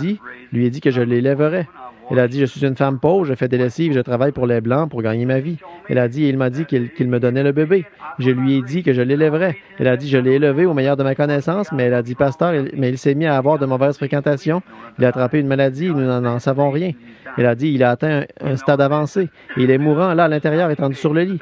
dit que je l'élèverais. Elle a dit, je suis une femme pauvre, je fais des lessives, je travaille pour les Blancs pour gagner ma vie. Elle a dit, il m'a dit qu'il me donnait le bébé. Je lui ai dit que je l'élèverais. Elle a dit, je l'ai élevé au meilleur de ma connaissance, mais elle a dit, pasteur, mais il s'est mis à avoir de mauvaises fréquentations. Il a attrapé une maladie et nous n'en savons rien. Elle a dit, il a atteint un stade avancé et il est mourant là à l'intérieur, étendu sur le lit.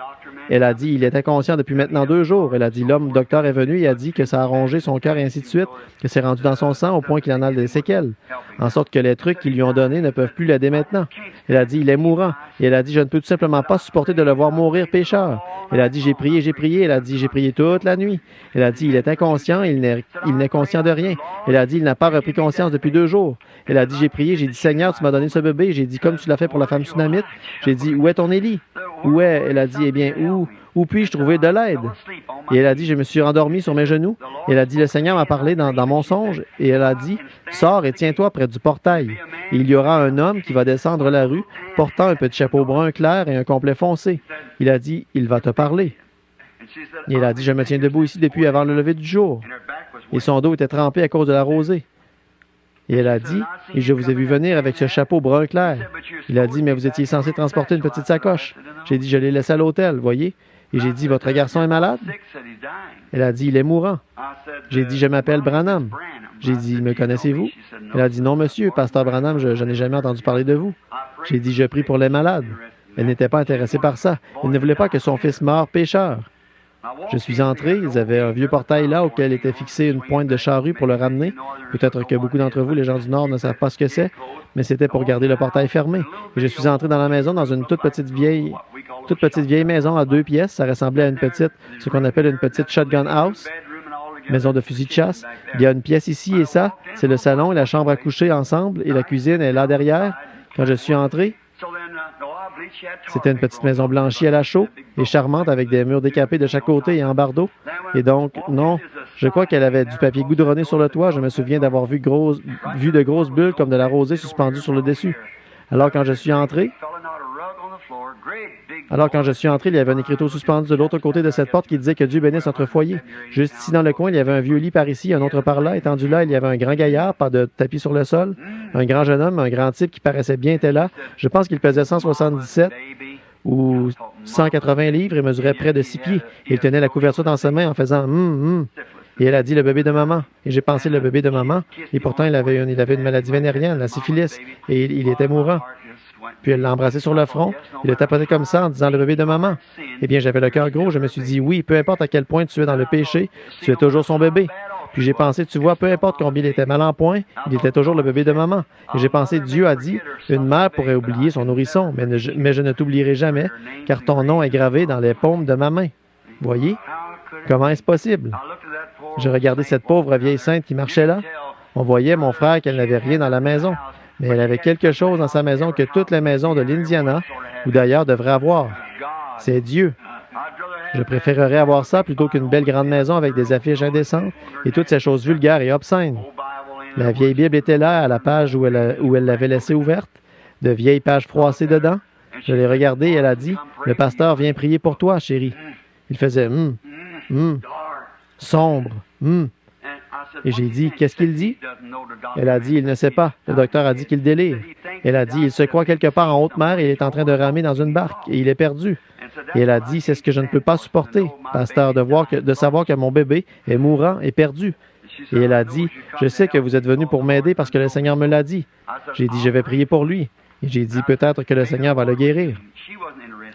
Elle a dit, il était conscient depuis maintenant 2 jours. Elle a dit, l'homme docteur est venu et a dit que ça a rongé son cœur et ainsi de suite, que c'est rendu dans son sang au point qu'il en a des séquelles, en sorte que les trucs qu'ils lui ont donnés ne peuvent plus l'aider maintenant. Elle a dit, il est mourant. Et elle a dit, je ne peux tout simplement pas supporter de le voir mourir pécheur. Elle a dit, j'ai prié. Elle a dit, j'ai prié toute la nuit. Elle a dit, il est inconscient, il n'est conscient de rien. Elle a dit, il n'a pas repris conscience depuis 2 jours. Elle a dit, j'ai prié, j'ai dit, Seigneur, tu m'as donné ce bébé. J'ai dit, comme tu l'as fait pour la femme tsunamite. J'ai dit, où est ton Élie? Où est? Elle a dit, eh bien, où puis-je trouver de l'aide? Et elle a dit, je me suis endormi sur mes genoux. Elle a dit, le Seigneur m'a parlé dans mon songe. Et elle a dit, sors et tiens-toi près du portail. Et il y aura un homme qui va descendre la rue, portant un petit chapeau brun clair et un complet foncé. Il a dit, il va te parler. Et elle a dit, je me tiens debout ici depuis avant le lever du jour. Et son dos était trempé à cause de la rosée. Et elle a dit, et je vous ai vu venir avec ce chapeau brun clair. Il a dit, mais vous étiez censé transporter une petite sacoche. J'ai dit, je l'ai laissé à l'hôtel, voyez. Et j'ai dit, votre garçon est malade? Elle a dit, il est mourant. J'ai dit, je m'appelle Branham. J'ai dit, me connaissez-vous? Elle a dit, non, monsieur, pasteur Branham, je n'ai jamais entendu parler de vous. J'ai dit, je prie pour les malades. Elle n'était pas intéressée par ça. Elle ne voulait pas que son fils meure pécheur. Je suis entré, ils avaient un vieux portail là auquel était fixée une pointe de charrue pour le ramener. Peut-être que beaucoup d'entre vous, les gens du Nord, ne savent pas ce que c'est, mais c'était pour garder le portail fermé. Et je suis entré dans la maison dans une toute petite vieille maison à 2 pièces. Ça ressemblait à ce qu'on appelle une petite shotgun house, maison de fusil de chasse. Il y a une pièce ici et ça, c'est le salon et la chambre à coucher ensemble, et la cuisine est là derrière. Quand je suis entré, c'était une petite maison blanchie à la chaux et charmante avec des murs décapés de chaque côté et en bardeaux. Et donc, non, je crois qu'elle avait du papier goudronné sur le toit. Je me souviens d'avoir vu de grosses bulles comme de la rosée suspendues sur le dessus. Alors, quand je suis entré, il y avait un écriteau suspendu de l'autre côté de cette porte qui disait que Dieu bénisse notre foyer. Juste ici dans le coin, il y avait un vieux lit par ici, un autre par là. Étendu là, il y avait un grand gaillard, pas de tapis sur le sol. Un grand jeune homme, un grand type qui paraissait bien était là. Je pense qu'il pesait 177 ou 180 livres et mesurait près de 6 pieds. Il tenait la couverture dans sa main en faisant Et elle a dit le bébé de maman. Et j'ai pensé le bébé de maman. Et pourtant, il avait une maladie vénérienne, la syphilis, et il était mourant. Puis elle l'a embrassé sur le front, il le tapotait comme ça en disant le bébé de maman. Eh bien, j'avais le cœur gros, je me suis dit oui, peu importe à quel point tu es dans le péché, tu es toujours son bébé. Puis j'ai pensé, tu vois, peu importe combien il était mal en point, il était toujours le bébé de maman. Et j'ai pensé, Dieu a dit, une mère pourrait oublier son nourrisson, mais je ne t'oublierai jamais, car ton nom est gravé dans les paumes de ma main. Voyez? Comment est-ce possible? J'ai regardé cette pauvre vieille sainte qui marchait là. On voyait, mon frère, qu'elle n'avait rien dans la maison. Mais elle avait quelque chose dans sa maison que toutes les maisons de l'Indiana, ou d'ailleurs, devraient avoir. C'est Dieu. Je préférerais avoir ça plutôt qu'une belle grande maison avec des affiches indécentes et toutes ces choses vulgaires et obscènes. La vieille Bible était là, à la page où elle l'avait laissée ouverte, de vieilles pages froissées dedans. Je l'ai regardée et elle a dit, « Le pasteur vient prier pour toi, chérie. » Il faisait « sombre, Et j'ai dit, « Qu'est-ce qu'il dit? » Elle a dit, « Il ne sait pas. Le docteur a dit qu'il délire. » Elle a dit, « Il se croit quelque part en haute mer et il est en train de ramer dans une barque et il est perdu. » Et elle a dit, « C'est ce que je ne peux pas supporter, pasteur, de savoir que mon bébé est mourant et perdu. » Et elle a dit, « Je sais que vous êtes venu pour m'aider parce que le Seigneur me l'a dit. » J'ai dit, « Je vais prier pour lui. » Et j'ai dit, « Peut-être que le Seigneur va le guérir. »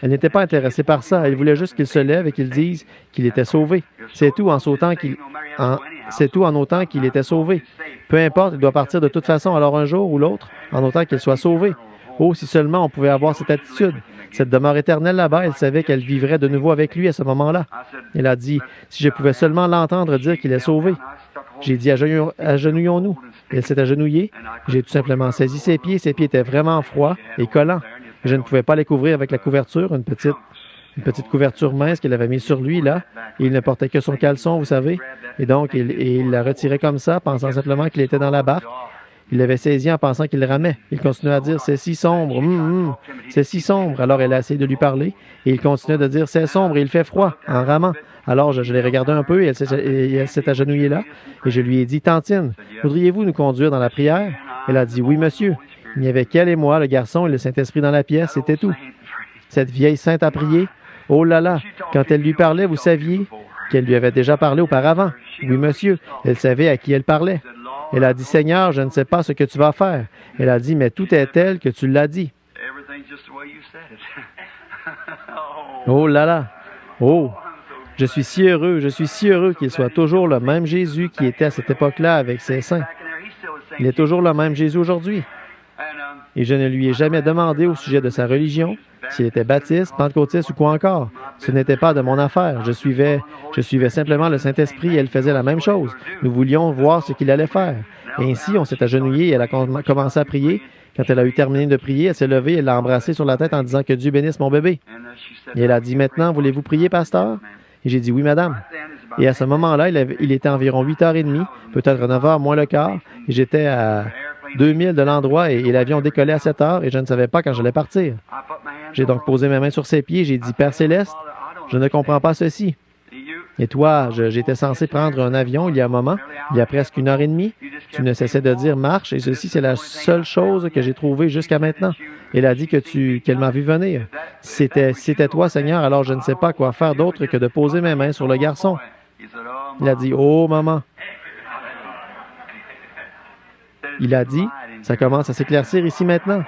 Elle n'était pas intéressée par ça. Elle voulait juste qu'il se lève et qu'il dise qu'il était sauvé. C'est tout en autant qu'il était sauvé. Peu importe, il doit partir de toute façon, alors un jour ou l'autre, en autant qu'il soit sauvé. Oh, si seulement on pouvait avoir cette attitude. Cette demeure éternelle là-bas, elle savait qu'elle vivrait de nouveau avec lui à ce moment-là. Elle a dit, si je pouvais seulement l'entendre dire qu'il est sauvé. J'ai dit, agenouillons-nous. Elle s'est agenouillée. J'ai tout simplement saisi ses pieds. Ses pieds étaient vraiment froids et collants. Je ne pouvais pas les couvrir avec la couverture, une petite couverture mince qu'il avait mise sur lui, là. Et il ne portait que son caleçon, vous savez. Et donc, il la retirait comme ça, pensant simplement qu'il était dans la barque. Il l'avait saisi en pensant qu'il ramait. Il continuait à dire, « C'est si sombre, c'est si sombre. » Alors, elle a essayé de lui parler, et il continuait de dire, « C'est sombre et il fait froid, en ramant. » Alors, je l'ai regardé un peu, et elle s'est agenouillée là, et je lui ai dit, « Tantine, voudriez-vous nous conduire dans la prière? » Elle a dit, « Oui, monsieur. » Il n'y avait qu'elle et moi, le garçon et le Saint-Esprit dans la pièce, c'était tout. Cette vieille sainte a prié. Oh là là, quand elle lui parlait, vous saviez qu'elle lui avait déjà parlé auparavant. Oui, monsieur, elle savait à qui elle parlait. Elle a dit, Seigneur, je ne sais pas ce que tu vas faire. Elle a dit, mais tout est tel que tu l'as dit. Oh là là, oh, je suis si heureux qu'il soit toujours le même Jésus qui était à cette époque-là avec ses saints. Il est toujours le même Jésus aujourd'hui. Et je ne lui ai jamais demandé au sujet de sa religion, s'il était baptiste, pentecôtiste ou quoi encore. Ce n'était pas de mon affaire. Je suivais simplement le Saint-Esprit et elle faisait la même chose. Nous voulions voir ce qu'il allait faire. Et ainsi, on s'est agenouillé et elle a commencé à prier. Quand elle a eu terminé de prier, elle s'est levée et elle l'a embrassé sur la tête en disant que Dieu bénisse mon bébé. Et elle a dit, maintenant, voulez-vous prier, pasteur? Et j'ai dit, oui, madame. Et à ce moment-là, il était environ 8h30, peut-être 9h moins le quart, et j'étais à 2000 de l'endroit et l'avion décollait à 7h et je ne savais pas quand j'allais partir. J'ai donc posé mes mains sur ses pieds et j'ai dit, Père Céleste, je ne comprends pas ceci. Et toi, j'étais censé prendre un avion il y a un moment, il y a presque 1h30. Tu ne cessais de dire marche et ceci, c'est la seule chose que j'ai trouvée jusqu'à maintenant. Elle a dit qu'elle m'a vu venir. C'était toi, Seigneur, alors je ne sais pas quoi faire d'autre que de poser mes mains sur le garçon. Il a dit, oh, maman. Il a dit, ça commence à s'éclaircir ici maintenant.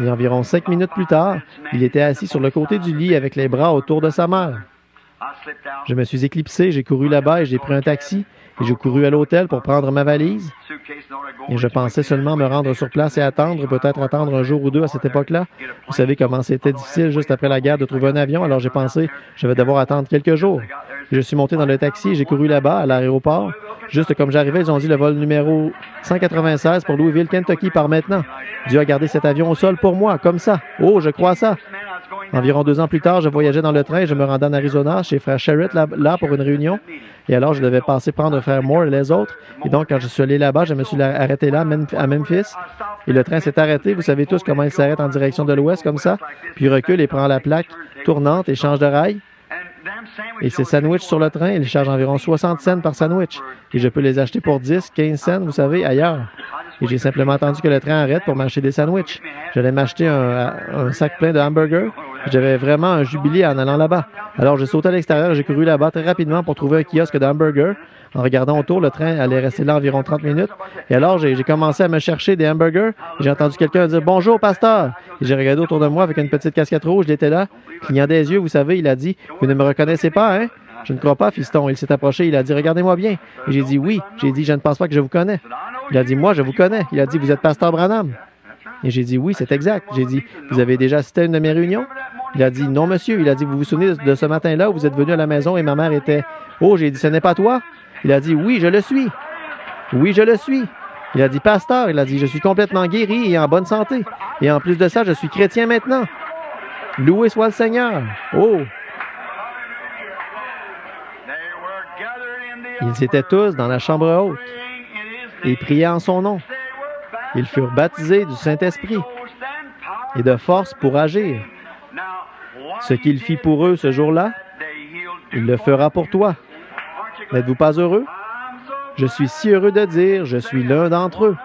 Et environ 5 minutes plus tard, il était assis sur le côté du lit avec les bras autour de sa mère. Je me suis éclipsé, j'ai couru là-bas et j'ai pris un taxi et j'ai couru à l'hôtel pour prendre ma valise. Et je pensais seulement me rendre sur place et attendre, peut-être attendre un jour ou deux à cette époque-là. Vous savez comment c'était difficile juste après la guerre de trouver un avion, alors j'ai pensé je vais devoir attendre quelques jours. Et je suis monté dans le taxi et j'ai couru là-bas à l'aéroport. Juste comme j'arrivais, ils ont dit le vol numéro 196 pour Louisville, Kentucky part maintenant. Dieu a gardé cet avion au sol pour moi, comme ça. Oh, je crois ça. Environ 2 ans plus tard, je voyageais dans le train et je me rendais en Arizona chez Frère Sherritt là pour une réunion. Et alors, je devais passer prendre Frère Moore et les autres. Et donc, quand je suis allé là-bas, je me suis arrêté là, à Memphis. Et le train s'est arrêté. Vous savez tous comment il s'arrête en direction de l'ouest, comme ça. Puis il recule et prend la plaque tournante et change de rail. Et ces sandwichs sur le train, ils chargent environ 60 cents par sandwich. Et je peux les acheter pour 10, 15 cents, vous savez, ailleurs. Et j'ai simplement attendu que le train arrête pour m'acheter des sandwichs. J'allais m'acheter un sac plein de hamburgers. J'avais vraiment un jubilé en allant là-bas. Alors, j'ai sauté à l'extérieur et j'ai couru là-bas très rapidement pour trouver un kiosque de hamburgers. En regardant autour, le train allait rester là environ 30 minutes. Et alors, j'ai commencé à me chercher des hamburgers. Et j'ai entendu quelqu'un dire « Bonjour, pasteur! » Et j'ai regardé autour de moi avec une petite casquette rouge. Il était là, clignant des yeux, vous savez. Il a dit « Vous ne me reconnaissez pas, hein? » Je ne crois pas, fiston. Il s'est approché. Il a dit « Regardez-moi bien. » Et j'ai dit « Oui. » J'ai dit « Je ne pense pas que je vous connais. » Il a dit « Moi, je vous connais. » Il a dit « Vous êtes pasteur Branham. » Et j'ai dit « Oui, c'est exact. » J'ai dit « Vous avez déjà assisté à une de mes réunions? » Il a dit « Non, monsieur. » Il a dit « Vous vous souvenez de ce matin-là où vous êtes venu à la maison et ma mère était... » Oh, j'ai dit « Ce n'est pas toi? » Il a dit « Oui, je le suis. » Oui, je le suis. Il a dit « Pasteur. » Il a dit « Je suis complètement guéri et en bonne santé. Et en plus de ça, je suis chrétien maintenant. Loué soit le Seigneur. » Oh! Ils étaient tous dans la chambre haute et priaient en son nom. Ils furent baptisés du Saint-Esprit et de force pour agir. Ce qu'il fit pour eux ce jour-là, il le fera pour toi. N'êtes-vous pas heureux? Je suis si heureux de dire, je suis l'un d'entre eux.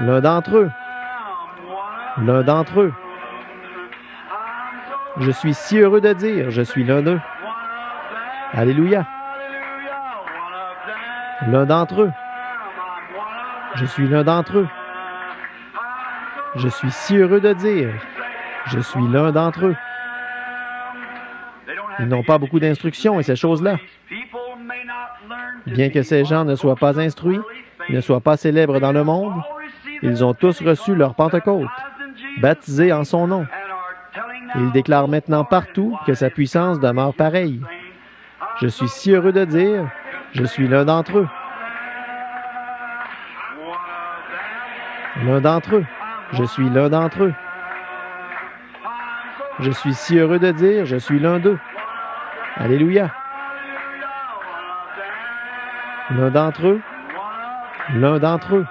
L'un d'entre eux. L'un d'entre eux. Je suis si heureux de dire, je suis l'un d'eux. Alléluia. L'un d'entre eux. Je suis l'un d'entre eux. Je suis si heureux de dire, je suis l'un d'entre eux. Ils n'ont pas beaucoup d'instructions et ces choses-là. Bien que ces gens ne soient pas instruits, ne soient pas célèbres dans le monde, ils ont tous reçu leur Pentecôte, baptisés en son nom. Ils déclarent maintenant partout que sa puissance demeure pareille. Je suis si heureux de dire, je suis l'un d'entre eux. L'un d'entre eux. Je suis l'un d'entre eux. Je suis si heureux de dire, je suis l'un d'eux. Alléluia. L'un d'entre eux. L'un d'entre eux.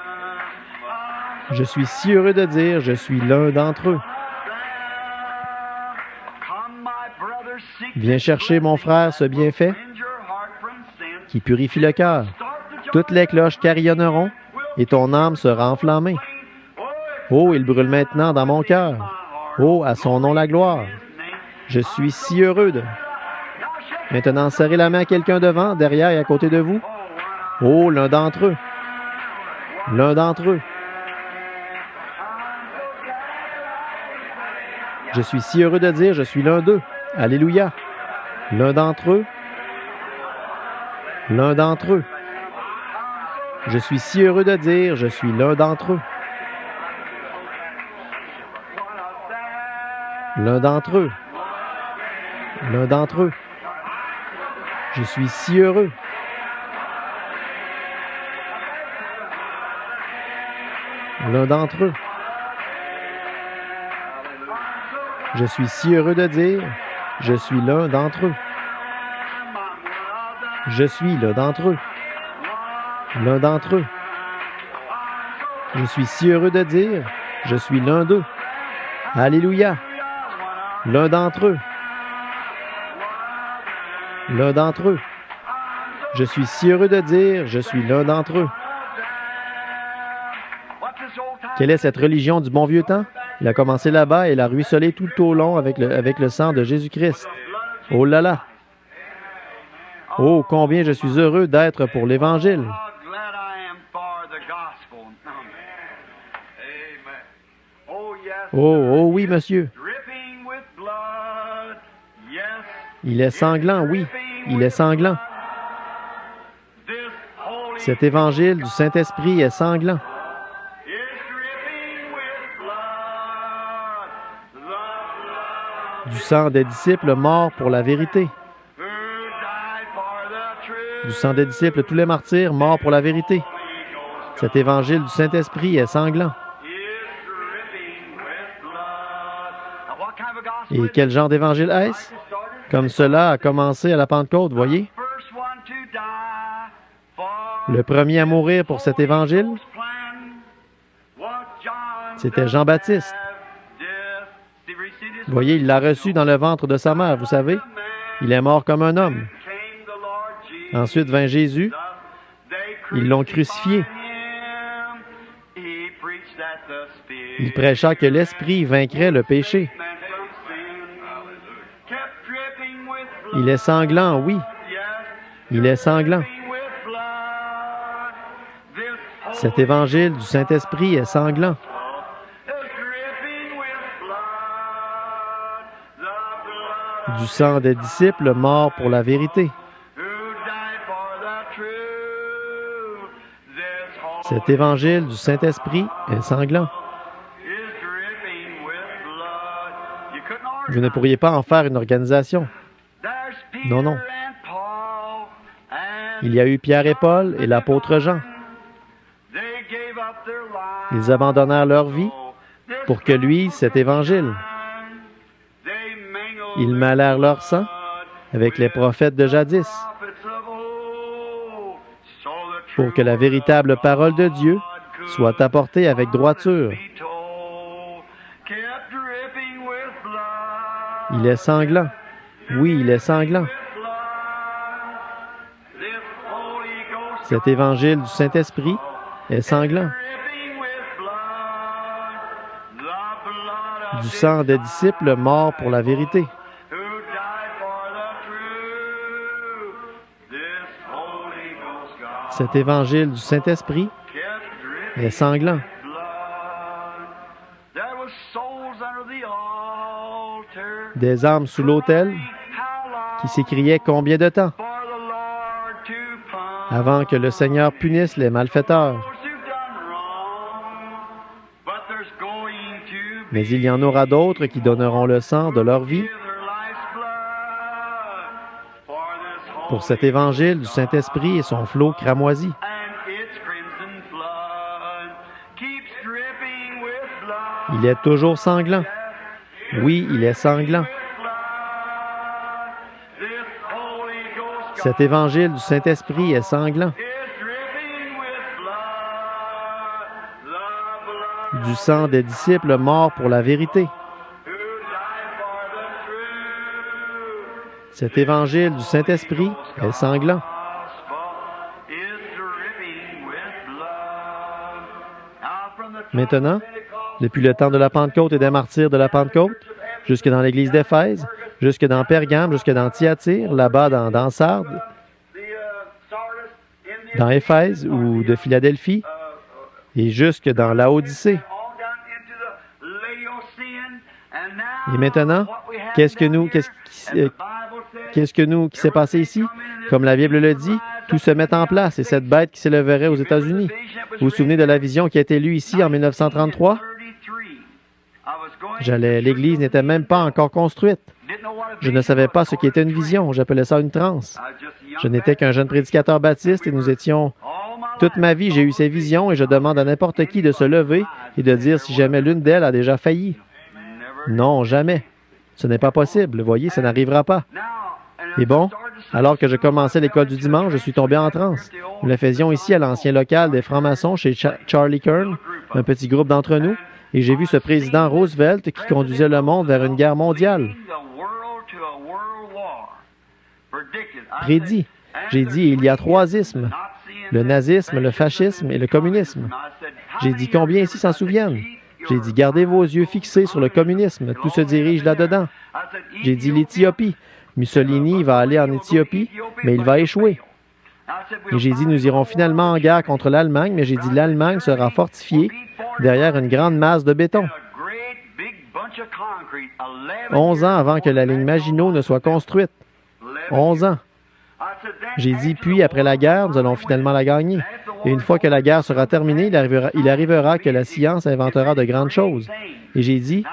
Je suis si heureux de dire, je suis l'un d'entre eux. Viens chercher, mon frère, ce bienfait qui purifie le cœur. Toutes les cloches carillonneront et ton âme sera enflammée. Oh, il brûle maintenant dans mon cœur. Oh, à son nom la gloire. Je suis si heureux de... Maintenant, serrez la main à quelqu'un devant, derrière et à côté de vous. Oh, l'un d'entre eux. L'un d'entre eux. Je suis si heureux de dire, je suis l'un d'eux. Alléluia. L'un d'entre eux. L'un d'entre eux. Je suis si heureux de dire, je suis l'un d'entre eux. L'un d'entre eux. L'un d'entre eux. Je suis si heureux. L'un d'entre eux. Je suis si heureux de dire, je suis l'un d'entre eux. Je suis l'un d'entre eux. L'un d'entre eux. Je suis si heureux de dire, je suis l'un d'eux. Alléluia. L'un d'entre eux. L'un d'entre eux. Je suis si heureux de dire, je suis l'un d'entre eux. Quelle est cette religion du bon vieux temps? Il a commencé là-bas et il a ruisselé tout au long avec le sang de Jésus-Christ. Oh là là! Oh, combien je suis heureux d'être pour l'Évangile! Oh, oh oui, monsieur! Il est sanglant, oui, il est sanglant. Cet évangile du Saint-Esprit est sanglant. Du sang des disciples morts pour la vérité. Du sang des disciples, tous les martyrs morts pour la vérité. Cet évangile du Saint-Esprit est sanglant. Et quel genre d'évangile est-ce? Comme cela a commencé à la Pentecôte, voyez? Le premier à mourir pour cet évangile, c'était Jean-Baptiste. Voyez, il l'a reçu dans le ventre de sa mère, vous savez. Il est mort comme un homme. Ensuite vint Jésus. Ils l'ont crucifié. Il prêcha que l'Esprit vaincrait le péché. Il est sanglant, oui. Il est sanglant. Cet évangile du Saint-Esprit est sanglant. Du sang des disciples morts pour la vérité. Cet évangile du Saint-Esprit est sanglant. Vous ne pourriez pas en faire une organisation. Non, non. Il y a eu Pierre et Paul et l'apôtre Jean. Ils abandonnèrent leur vie pour que lui, cet évangile. Ils mêlèrent leur sang avec les prophètes de jadis pour que la véritable parole de Dieu soit apportée avec droiture. Il est sanglant. Oui, il est sanglant. Cet évangile du Saint-Esprit est sanglant. Du sang des disciples morts pour la vérité. Cet évangile du Saint-Esprit est sanglant. Des âmes sous l'autel qui s'écriaient combien de temps avant que le Seigneur punisse les malfaiteurs. Mais il y en aura d'autres qui donneront le sang de leur vie pour cet évangile du Saint-Esprit et son flot cramoisi. Il est toujours sanglant. Oui, il est sanglant. Cet évangile du Saint-Esprit est sanglant. Du sang des disciples morts pour la vérité. Cet évangile du Saint-Esprit est sanglant. Maintenant, depuis le temps de la Pentecôte et des martyrs de la Pentecôte, jusque dans l'église d'Éphèse, jusque dans Pergame, jusque dans Thyatire, là-bas dans Sardes, dans Éphèse ou de Philadelphie, et jusque dans Laodicée. Et maintenant, qu'est-ce qui s'est passé ici? Comme la Bible le dit, tout se met en place et cette bête qui s'élèverait aux États-Unis. Vous vous souvenez de la vision qui a été lue ici en 1933? L'Église n'était même pas encore construite. Je ne savais pas ce qu'était une vision. J'appelais ça une transe. Je n'étais qu'un jeune prédicateur baptiste et nous étions... Toute ma vie, j'ai eu ces visions et je demande à n'importe qui de se lever et de dire si jamais l'une d'elles a déjà failli. Non, jamais. Ce n'est pas possible. Vous voyez, ça n'arrivera pas. Et bon, alors que je commençais l'école du dimanche, je suis tombé en transe. Nous le faisions ici à l'ancien local des francs-maçons chez Charlie Kern, un petit groupe d'entre nous, et j'ai vu ce président Roosevelt qui conduisait le monde vers une guerre mondiale. Prédit. J'ai dit, il y a 3 ismes. Le nazisme, le fascisme et le communisme. J'ai dit, combien ici s'en souviennent? J'ai dit, gardez vos yeux fixés sur le communisme. Tout se dirige là-dedans. J'ai dit, l'Éthiopie. Mussolini va aller en Éthiopie, mais il va échouer. Et j'ai dit, nous irons finalement en guerre contre l'Allemagne, mais j'ai dit, l'Allemagne sera fortifiée derrière une grande masse de béton. 11 ans avant que la ligne Maginot ne soit construite. 11 ans. J'ai dit, puis après la guerre, nous allons finalement la gagner. Et une fois que la guerre sera terminée, il arrivera que la science inventera de grandes choses. Et j'ai dit,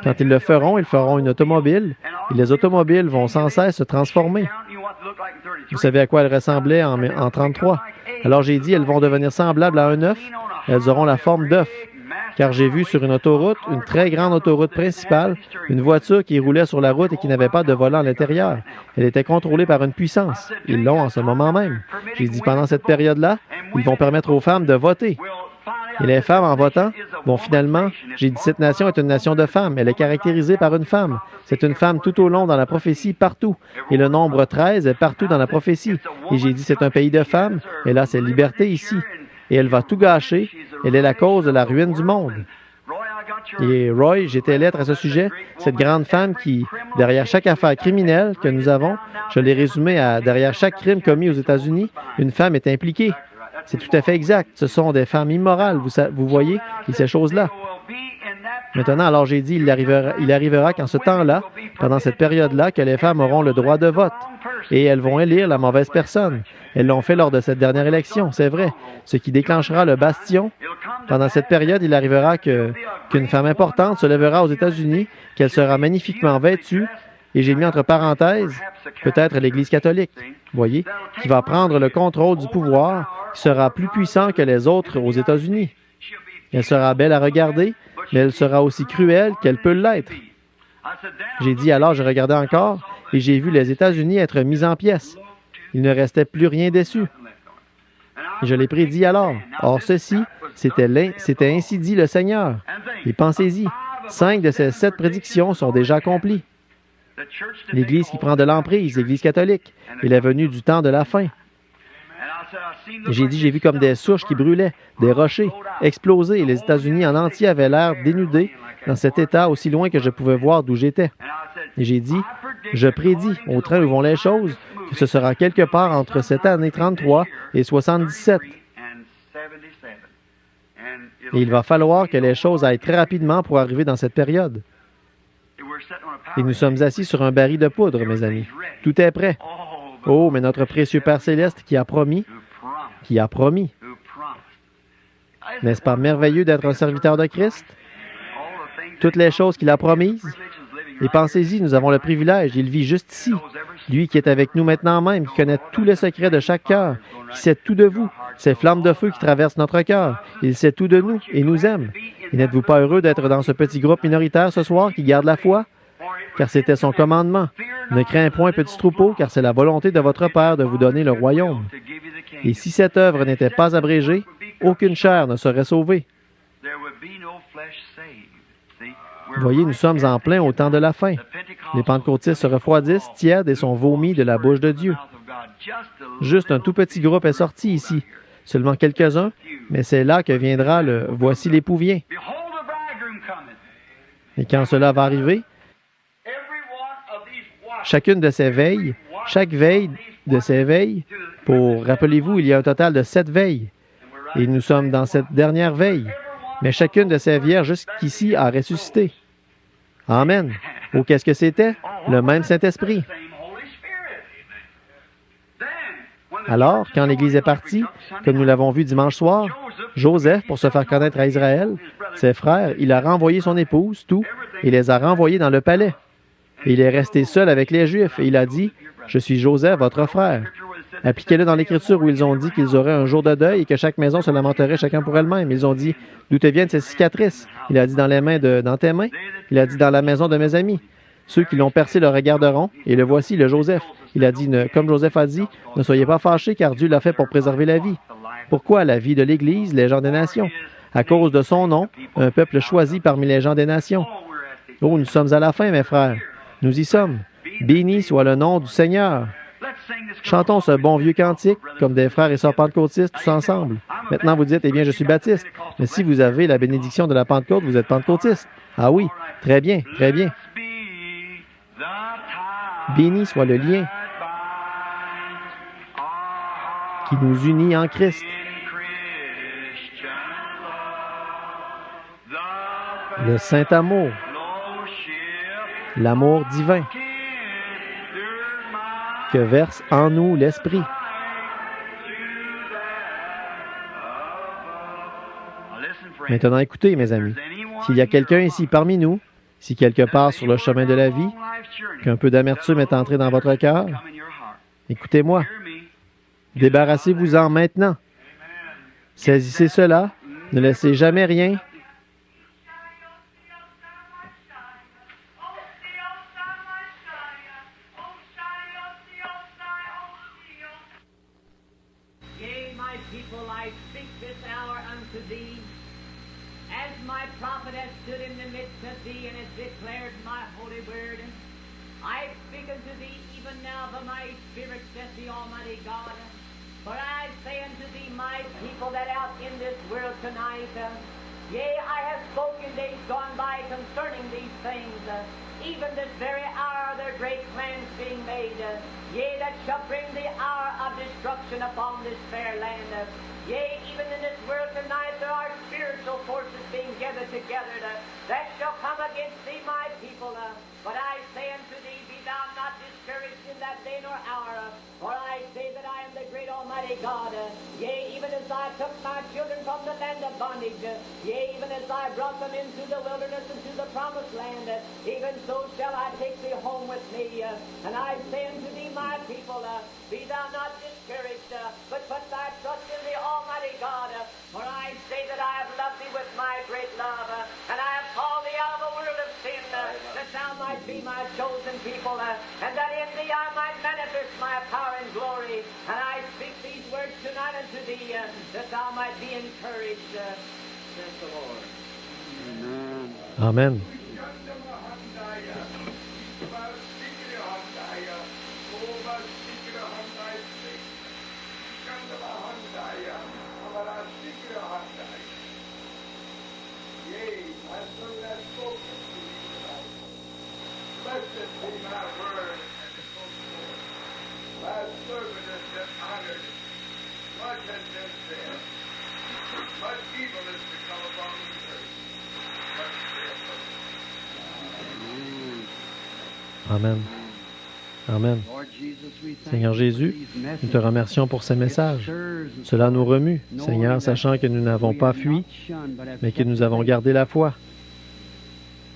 quand ils feront une automobile, et les automobiles vont sans cesse se transformer. Vous savez à quoi elles ressemblaient en 1933? Alors j'ai dit, elles vont devenir semblables à un œuf. Elles auront la forme d'œuf. Car j'ai vu sur une autoroute, une très grande autoroute principale, une voiture qui roulait sur la route et qui n'avait pas de volant à l'intérieur. Elle était contrôlée par une puissance. Ils l'ont en ce moment même. J'ai dit, pendant cette période-là, ils vont permettre aux femmes de voter. Et les femmes, en votant, vont finalement, j'ai dit, cette nation est une nation de femmes. Elle est caractérisée par une femme. C'est une femme tout au long dans la prophétie, partout. Et le nombre 13 est partout dans la prophétie. Et j'ai dit, c'est un pays de femmes. Et là, c'est liberté ici. Et elle va tout gâcher. Elle est la cause de la ruine du monde. Et Roy, j'ai tes lettres à ce sujet. Cette grande femme qui, derrière chaque affaire criminelle que nous avons, je l'ai résumé à derrière chaque crime commis aux États-Unis, une femme est impliquée. C'est tout à fait exact. Ce sont des femmes immorales, vous voyez, et ces choses-là. Maintenant, alors j'ai dit, il arrivera qu'en ce temps-là, pendant cette période-là, que les femmes auront le droit de vote. Et elles vont élire la mauvaise personne. Elles l'ont fait lors de cette dernière élection, c'est vrai. Ce qui déclenchera le bastion. Pendant cette période, il arrivera qu'une femme importante se lèvera aux États-Unis, qu'elle sera magnifiquement vêtue, et j'ai mis entre parenthèses, peut-être l'Église catholique, voyez, qui va prendre le contrôle du pouvoir, qui sera plus puissant que les autres aux États-Unis. Elle sera belle à regarder, mais elle sera aussi cruelle qu'elle peut l'être. J'ai dit alors, je regardais encore, et j'ai vu les États-Unis être mis en pièces. Il ne restait plus rien dessus. Je l'ai prédit alors. Or, ceci, c'était ainsi dit le Seigneur. Et pensez-y, 5 de ces 7 prédictions sont déjà accomplies. L'Église qui prend de l'emprise, l'Église catholique, il est venu du temps de la fin. J'ai dit, j'ai vu comme des souches qui brûlaient, des rochers exploser, et les États-Unis en entier avaient l'air dénudés dans cet état aussi loin que je pouvais voir d'où j'étais. Et j'ai dit, je prédis, au train où vont les choses, que ce sera quelque part entre cette année 33 et 77. Et il va falloir que les choses aillent très rapidement pour arriver dans cette période. Et nous sommes assis sur un baril de poudre, mes amis. Tout est prêt. Oh, mais notre précieux Père Céleste qui a promis. N'est-ce pas merveilleux d'être un serviteur de Christ? Toutes les choses qu'il a promises. Et pensez-y, nous avons le privilège, il vit juste ici. Lui qui est avec nous maintenant même, qui connaît tous les secrets de chaque cœur, qui sait tout de vous, ces flammes de feu qui traversent notre cœur. Il sait tout de nous et nous aime. Et n'êtes-vous pas heureux d'être dans ce petit groupe minoritaire ce soir qui garde la foi? Car c'était son commandement. Ne crains point, petit troupeau, car c'est la volonté de votre Père de vous donner le royaume. Et si cette œuvre n'était pas abrégée, aucune chair ne serait sauvée. Voyez, nous sommes en plein au temps de la fin. Les pentecôtistes se refroidissent, tièdes et sont vomis de la bouche de Dieu. Juste un tout petit groupe est sorti ici, seulement quelques-uns, mais c'est là que viendra le « Voici l'époux vient ». Et quand cela va arriver, chacune de ces veilles, chaque veille de ces veilles, rappelez-vous, il y a un total de 7 veilles, et nous sommes dans cette dernière veille, mais chacune de ces vierges jusqu'ici a ressuscité. Amen. Oh, qu'est-ce que c'était? Le même Saint-Esprit. Alors, quand l'Église est partie, comme nous l'avons vu dimanche soir, Joseph, pour se faire connaître à Israël, ses frères, il a renvoyé son épouse, tout, et les a renvoyés dans le palais. Et il est resté seul avec les Juifs, et il a dit, « Je suis Joseph, votre frère. » Appliquez-le dans l'Écriture où ils ont dit qu'ils auraient un jour de deuil et que chaque maison se lamenterait chacun pour elle-même. Ils ont dit, « D'où te viennent ces cicatrices? » Il a dit, « Dans tes mains. » Il a dit, « Dans la maison de mes amis. » Ceux qui l'ont percé le regarderont, et le voici, le Joseph. Il a dit, comme Joseph a dit, « Ne soyez pas fâchés, car Dieu l'a fait pour préserver la vie. » Pourquoi la vie de l'Église, les gens des nations? À cause de son nom, un peuple choisi parmi les gens des nations. Oh, nous sommes à la fin, mes frères. Nous y sommes. Béni soit le nom du Seigneur. Chantons ce bon vieux cantique, comme des frères et sœurs pentecôtistes, tous ensemble. Maintenant, vous dites, eh bien, je suis baptiste. Mais si vous avez la bénédiction de la Pentecôte, vous êtes pentecôtiste. Ah oui, très bien, très bien. Béni soit le lien qui nous unit en Christ. Le saint amour, l'amour divin. que verse en nous l'Esprit. Maintenant, écoutez, mes amis, s'il y a quelqu'un ici parmi nous, si quelque part sur le chemin de la vie, qu'un peu d'amertume est entré dans votre cœur, écoutez-moi, débarrassez-vous-en maintenant. Saisissez cela, ne laissez jamais rien. Yea, I have spoken days gone by concerning these things, even this very hour their great plans being made. Yea, that shall bring the hour of destruction upon this fair land. Yea, even in this world tonight there are spiritual forces being gathered together that shall come against thee, my people. But I say unto thee, be thou not discouraged in that day nor hour, for I say that I am the great Almighty God. Yea, even as I took my children from the land of bondage, yea, even as I brought them into the wilderness, into the promised land, even so shall I take thee home with me. And I say unto thee, my people, be thou not discouraged, but put thy trust in the Almighty God. For I say that I have loved thee with my great love, and I have called thee out of the world of sin, that thou might be my chosen people, and that in thee I might manifest my power and glory. And I speak these words tonight unto thee, that thou might be encouraged, says the Lord. Amen. Amen. Amen. Seigneur Jésus, nous te remercions pour ces messages. Cela nous remue, Seigneur, sachant que nous n'avons pas fui, mais que nous avons gardé la foi.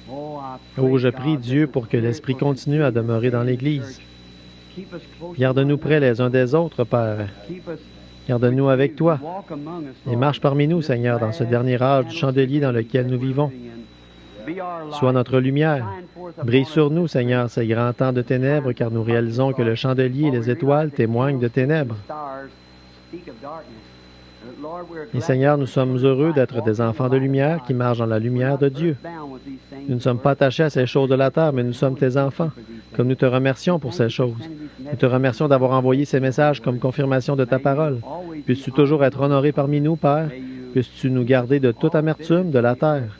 Oh, je prie Dieu pour que l'Esprit continue à demeurer dans l'Église. Garde-nous près les uns des autres, Père. Garde-nous avec toi. Et marche parmi nous, Seigneur, dans ce dernier âge du chandelier dans lequel nous vivons. Sois notre lumière. Brille sur nous, Seigneur, ces grands temps de ténèbres, car nous réalisons que le chandelier et les étoiles témoignent de ténèbres. Et Seigneur, nous sommes heureux d'être des enfants de lumière qui marchent dans la lumière de Dieu. Nous ne sommes pas attachés à ces choses de la terre, mais nous sommes tes enfants. Comme nous te remercions pour ces choses. Nous te remercions d'avoir envoyé ces messages comme confirmation de ta parole. Puisses-tu toujours être honoré parmi nous, Père. Puisses-tu nous garder de toute amertume de la terre.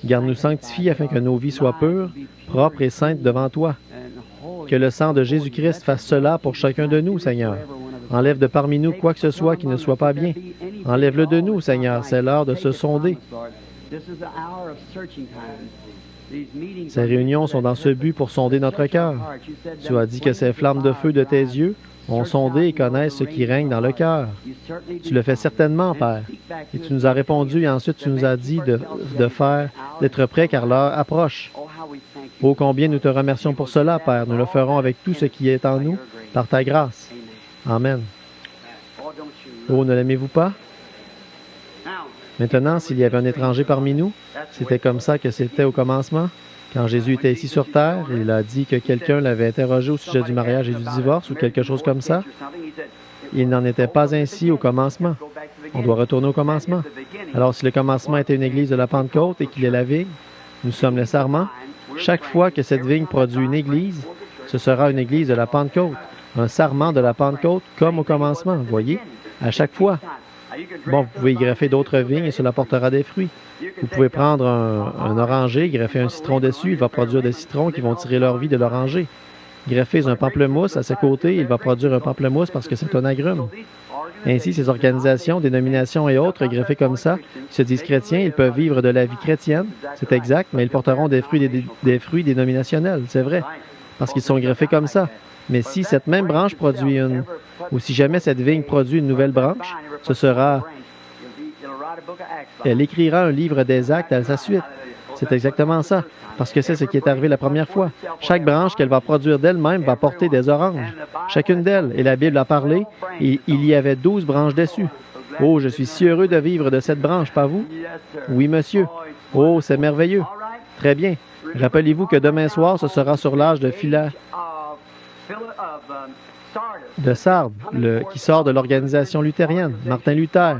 Garde-nous sanctifiés afin que nos vies soient pures, propres et saintes devant toi. Que le sang de Jésus-Christ fasse cela pour chacun de nous, Seigneur. Enlève de parmi nous quoi que ce soit qui ne soit pas bien. Enlève-le de nous, Seigneur. C'est l'heure de se sonder. Ces réunions sont dans ce but pour sonder notre cœur. Tu as dit que ces flammes de feu de tes yeux ont sondé et connaissent ce qui règne dans le cœur. Tu le fais certainement, Père. Et tu nous as répondu et ensuite tu nous as dit d'être prêts car l'heure approche. Oh, combien nous te remercions pour cela, Père. Nous le ferons avec tout ce qui est en nous, par ta grâce. Amen. Oh, ne l'aimez-vous pas? Maintenant, s'il y avait un étranger parmi nous, c'était comme ça que c'était au commencement. Quand Jésus était ici sur terre, il a dit que quelqu'un l'avait interrogé au sujet du mariage et du divorce ou quelque chose comme ça. Il n'en était pas ainsi au commencement. On doit retourner au commencement. Alors, si le commencement était une église de la Pentecôte et qu'il est la vigne, nous sommes les sarments. Chaque fois que cette vigne produit une église, ce sera une église de la Pentecôte, un sarment de la Pentecôte comme au commencement, voyez, à chaque fois. Bon, vous pouvez y greffer d'autres vignes et cela portera des fruits. Vous pouvez prendre un oranger, greffer un citron dessus, il va produire des citrons qui vont tirer leur vie de l'oranger. Greffez un pamplemousse à ses côtés, il va produire un pamplemousse parce que c'est un agrume. Ainsi, ces organisations, dénominations et autres, greffées comme ça, qui se disent chrétiens, ils peuvent vivre de la vie chrétienne, c'est exact, mais ils porteront des fruits dénominationnels, c'est vrai, parce qu'ils sont greffés comme ça. Mais si cette même branche produit une, ou si jamais cette vigne produit une nouvelle branche, ce sera, elle écrira un livre des actes à sa suite. C'est exactement ça, parce que c'est ce qui est arrivé la première fois. Chaque branche qu'elle va produire d'elle-même va porter des oranges, chacune d'elles, et la Bible a parlé, et il y avait 12 branches dessus. Oh, je suis si heureux de vivre de cette branche, pas vous? Oui, monsieur. Oh, c'est merveilleux. Très bien. Rappelez-vous que demain soir, ce sera sur l'âge de Sardes, qui sort de l'organisation luthérienne, Martin Luther.